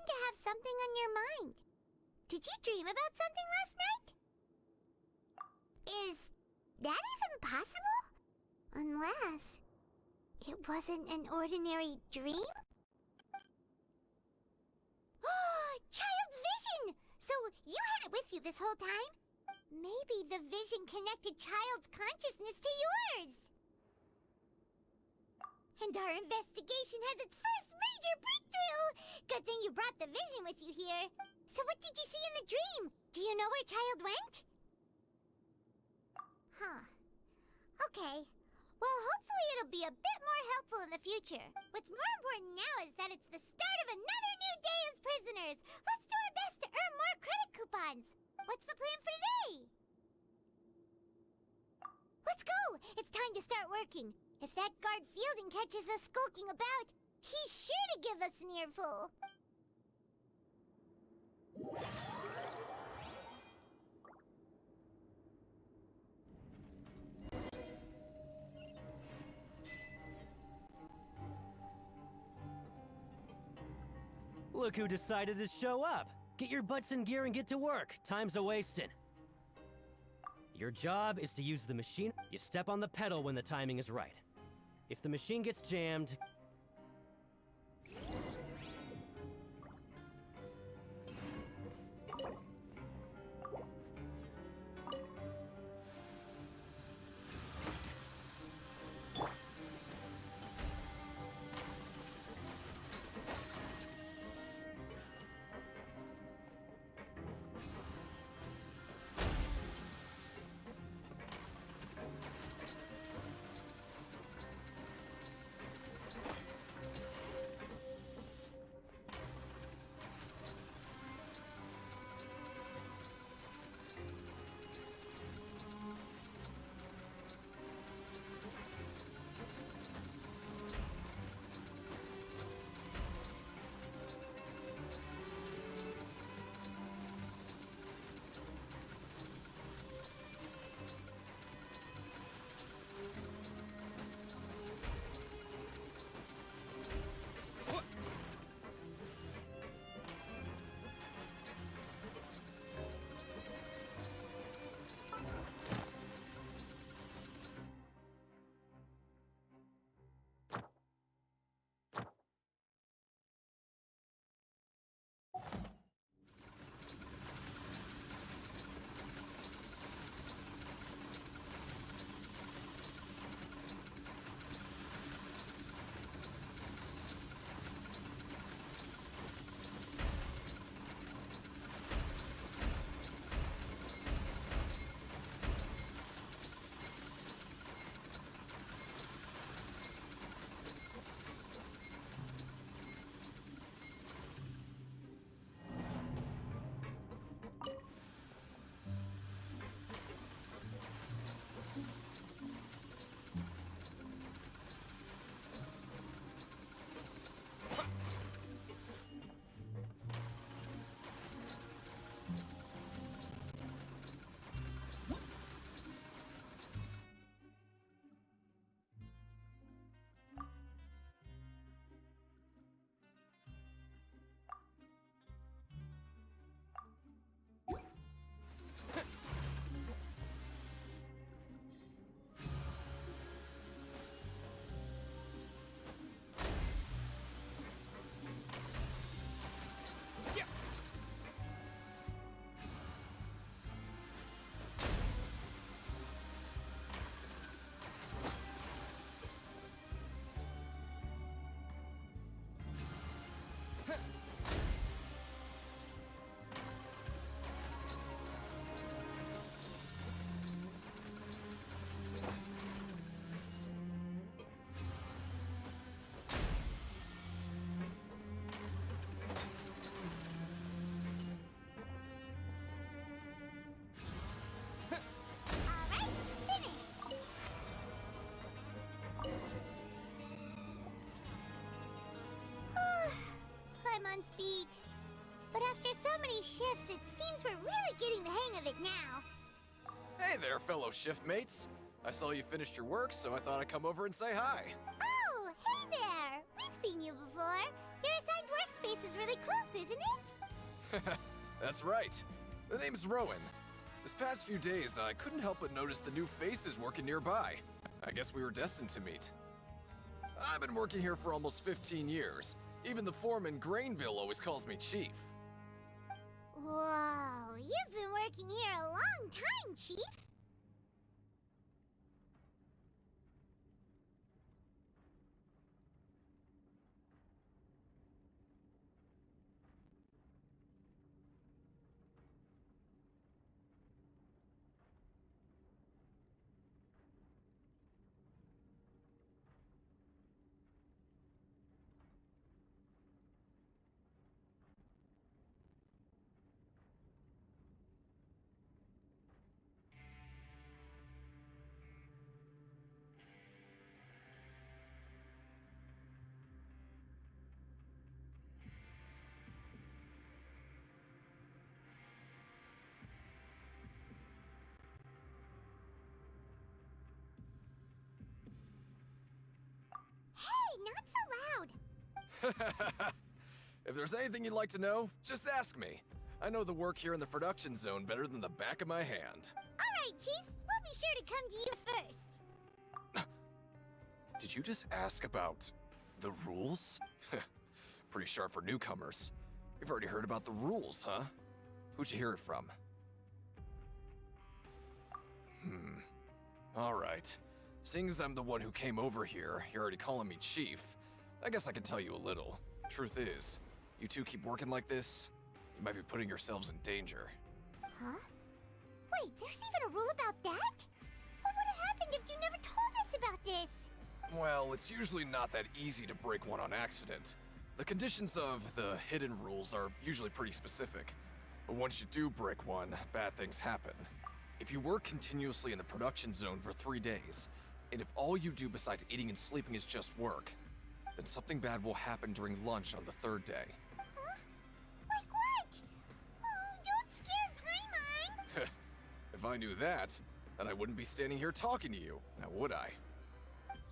seem to have something on your mind. Did you dream about something last night? Is that even possible? Unless it wasn't an ordinary dream? Child's vision! So you had it with you this whole time? Maybe the vision connected Child's consciousness to yours. And our investigation has its first major breakthrough! Good thing you brought the vision with you here. So what did you see in the dream? Do you know where Child went? Huh. Okay. Well, hopefully it'll be a bit more helpful in the future. What's more important now is that it's the start of another new day as prisoners. Let's do our best to earn more credit coupons. What's the plan for today? Let's go! It's time to start working. If that guard Fielding catches us skulking about, he's sure to give us an earful. Look who decided to show up! Get your butts in gear and get to work. Time's a-wasting. Your job is to use the machine. You step on the pedal when the timing is right. If the machine gets jammed... I'm on speed. But after so many shifts, it seems we're really getting the hang of it now. Hey there, fellow shift mates. I saw you finished your work, so I thought I'd come over and say hi. Oh, Hey there! We've seen you before. Your assigned workspace is really close, isn't it? That's right. The name's Rowan. This past few days, I couldn't help but notice the new faces working nearby. I guess we were destined to meet. I've been working here for almost 15 years. Even the foreman, Grainville, always calls me Chief. Whoa, you've been working here a long time, Chief. Hey, not so loud. If there's anything you'd like to know, just ask me. I know the work here in the production zone better than the back of my hand. Alright, Chief. We'll be sure to come to you first. Did you just ask about the rules? Pretty sharp for newcomers. You've already heard about the rules, huh? Who'd you hear it from? Alright. Seeing as I'm the one who came over here, you're already calling me Chief. I guess I can tell you a little. Truth is, you two keep working like this, you might be putting yourselves in danger. Huh? Wait, there's even a rule about that? What would have happened if you never told us about this? Well, it's usually not that easy to break one on accident. The conditions of the hidden rules are usually pretty specific. But once you do break one, bad things happen. If you work continuously in the production zone for 3 days, and if all you do besides eating and sleeping is just work, then something bad will happen during lunch on the 3rd day. Huh? Like what? Oh, don't scare Paimon! If I knew that, then I wouldn't be standing here talking to you, now would I?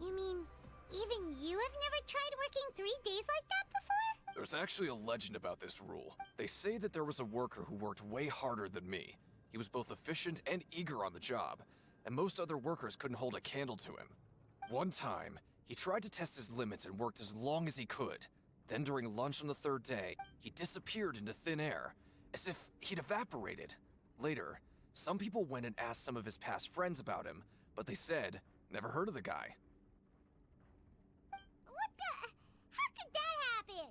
You mean, even you have never tried working 3 days like that before? There's actually a legend about this rule. They say that there was a worker who worked way harder than me. He was both efficient and eager on the job, and most other workers couldn't hold a candle to him. One time, he tried to test his limits and worked as long as he could. Then during lunch on the 3rd day, he disappeared into thin air, as if he'd evaporated. Later, some people went and asked some of his past friends about him, but they said, never heard of the guy. What the? How could that happen?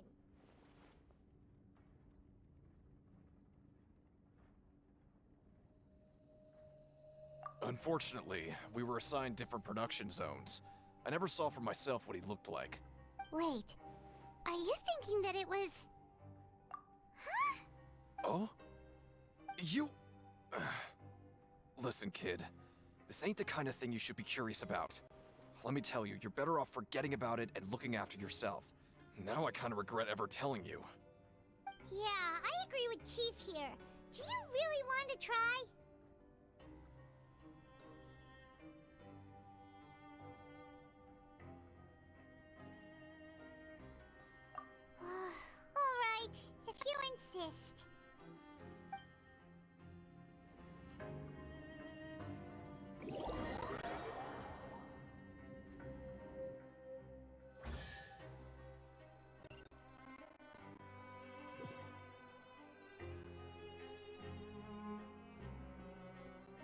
Unfortunately, we were assigned different production zones. I never saw for myself what he looked like. Wait, are you thinking that it was... Huh? Oh? You... Listen, kid. This ain't the kind of thing you should be curious about. Let me tell you, you're better off forgetting about it and looking after yourself. Now I kind of regret ever telling you. Yeah, I agree with Chief here. Do you really want to try? Alright, if you insist.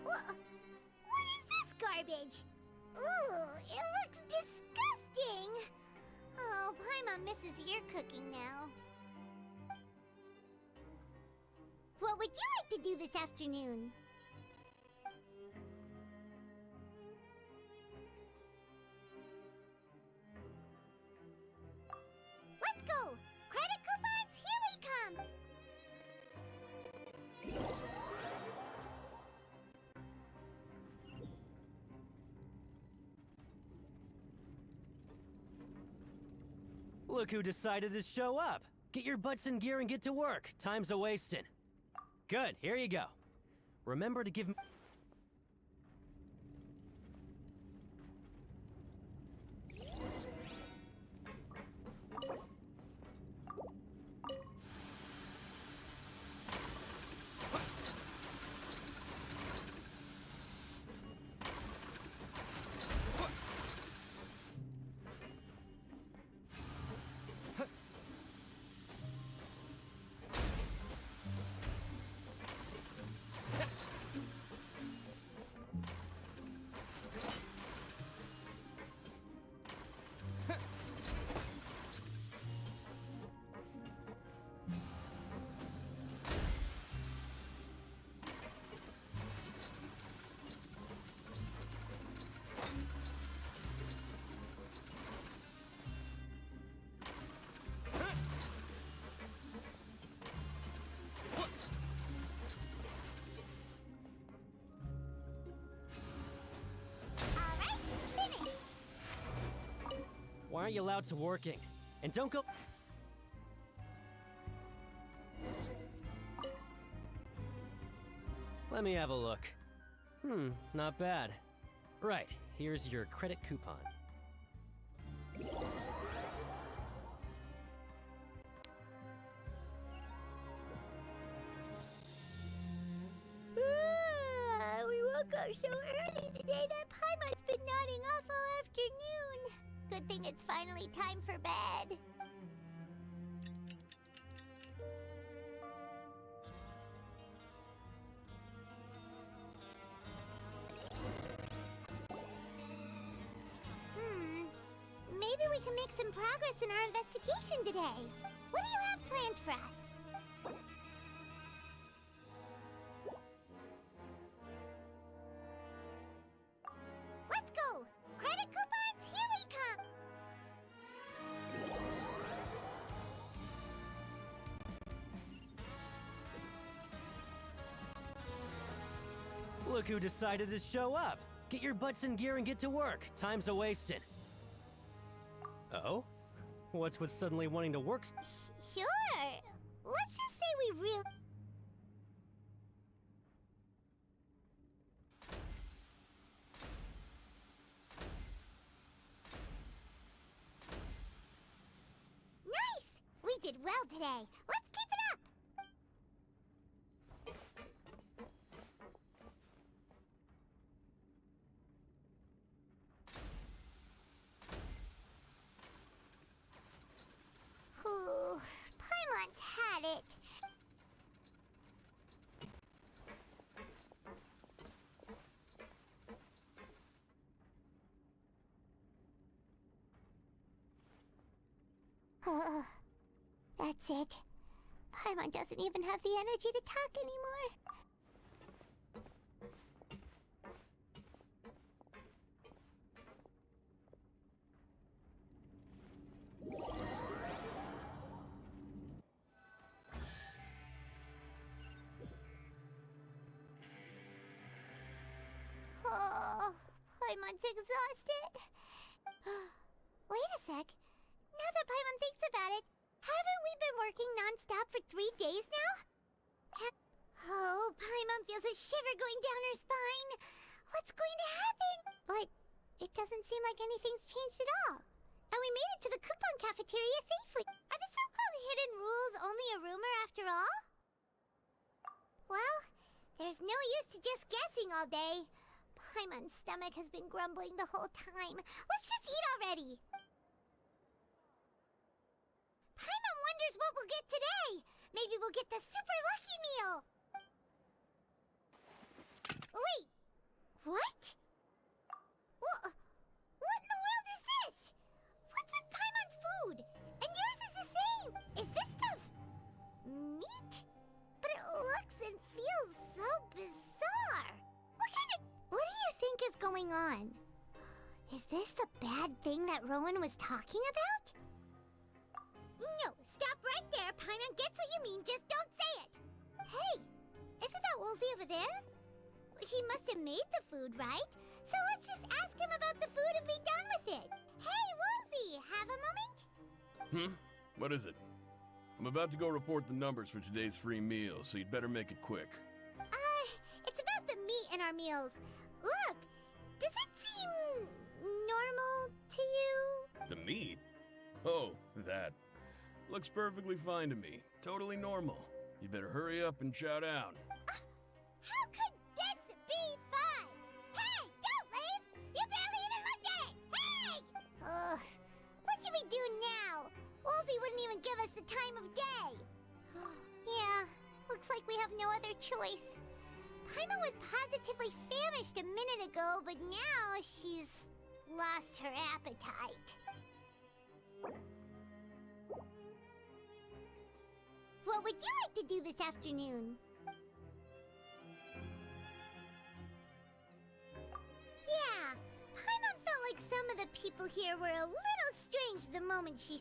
What is this garbage? Ooh, it looks disgusting! Oh, Paimon misses your cooking now. What would you like to do this afternoon? Let's go! Credit coupons, here we come! Look who decided to show up. Get your butts in gear and get to work. Time's a-wasting. Good, here you go. Remember to give me... Why aren't you allowed to working? And don't go... Let me have a look. Not bad. Right, here's your credit coupon. We woke up so early today that Paimon's been nodding off all afternoon. Good thing it's finally time for bed. Maybe we can make some progress in our investigation today. What do you have planned for us? Let's go! Credit coupons, here we come! Look who decided to show up! Get your butts in gear and get to work. Time's a-wasted. Oh? What's with suddenly wanting to work? Sure. Let's just say we really... Nice! We did well today. Let's keep it up! Ooh, Paimon's had it. That's it. Paimon doesn't even have the energy to talk anymore. Oh, Paimon's exhausted. Wait a sec. Now that Paimon thinks about it, haven't we been working non-stop for 3 days now? Oh, Paimon feels a shiver going down her spine. What's going to happen? But it doesn't seem like anything's changed at all. And we made it to the coupon cafeteria safely. Are the so-called hidden rules only a rumor after all? Well, there's no use to just guessing all day. Paimon's stomach has been grumbling the whole time. Let's just eat already! Paimon wonders what we'll get today! Maybe we'll get the super lucky meal! Wait! What? What in the world is this? What's with Paimon's food? And yours is the same! Is this stuff... meat? But it looks and feels so bizarre! What do you think is going on? Is this the bad thing that Rowan was talking about? No, stop right there. Paimon gets what you mean, just don't say it. Hey, isn't that Woolsey over there? He must have made the food, right? So let's just ask him about the food and be done with it. Hey, Woolsey, have a moment? What is it? I'm about to go report the numbers for today's free meal, so you'd better make it quick. It's about the meat in our meals. Look, does it seem normal to you? The meat? Oh, that. Looks perfectly fine to me. Totally normal. You better hurry up and chow down. How could this be fine? Hey, don't leave! You barely even looked at it! Hey! What should we do now? Woolsey wouldn't even give us the time of day. Yeah, looks like we have no other choice. Paimon was positively famished a minute ago, but now she's lost her appetite. What would you like to do this afternoon? Yeah, Paimon felt like some of the people here were a little strange the moment she...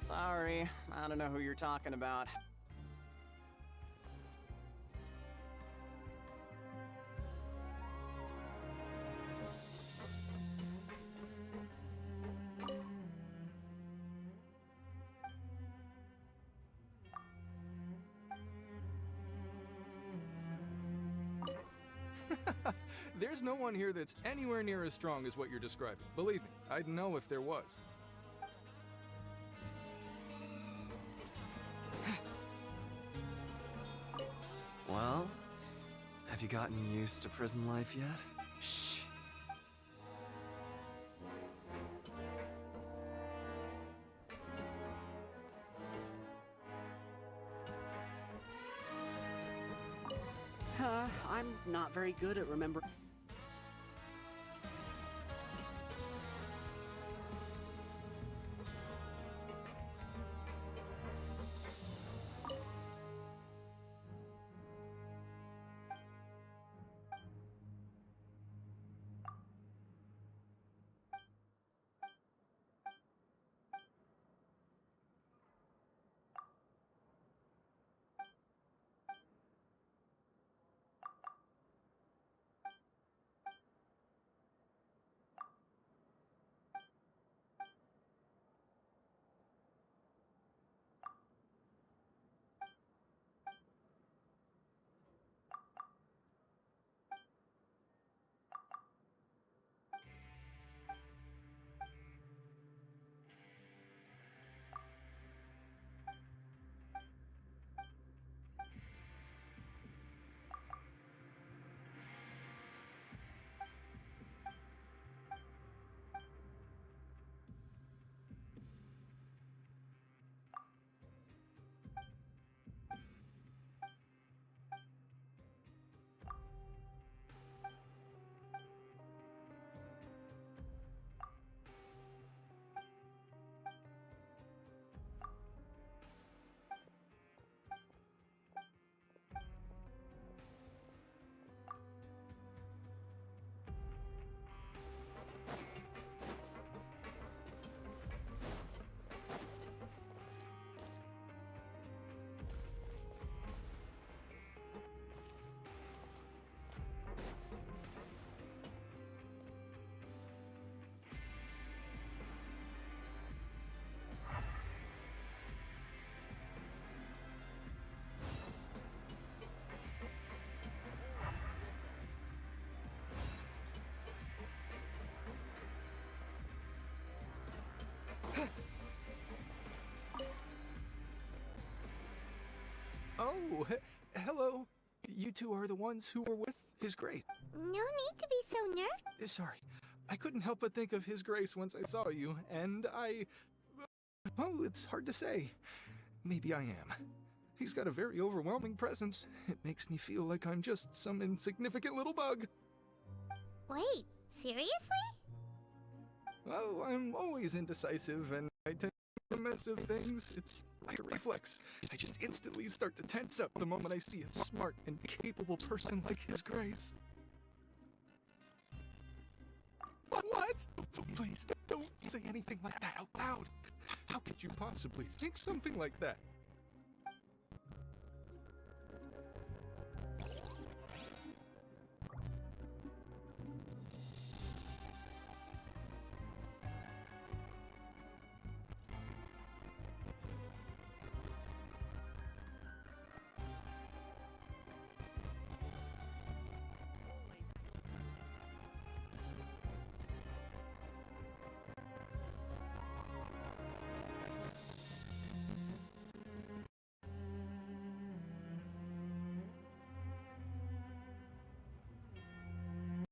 Sorry, I don't know who you're talking about. There's no one here that's anywhere near as strong as what you're describing. Believe me, I'd know if there was. Well, have you gotten used to prison life yet? Shh. I'm not very good at remembering. Oh, hello. You two are the ones who were with His Grace. No need to be so nervous. Sorry, I couldn't help but think of His Grace once I saw you, and well, it's hard to say. Maybe I am. He's got a very overwhelming presence. It makes me feel like I'm just some insignificant little bug. Wait, seriously? Oh, I'm always indecisive, and I tend to make a mess of things. It's like a reflex. I just instantly start to tense up the moment I see a smart and capable person like His Grace. What? Please, don't say anything like that out loud. How could you possibly think something like that?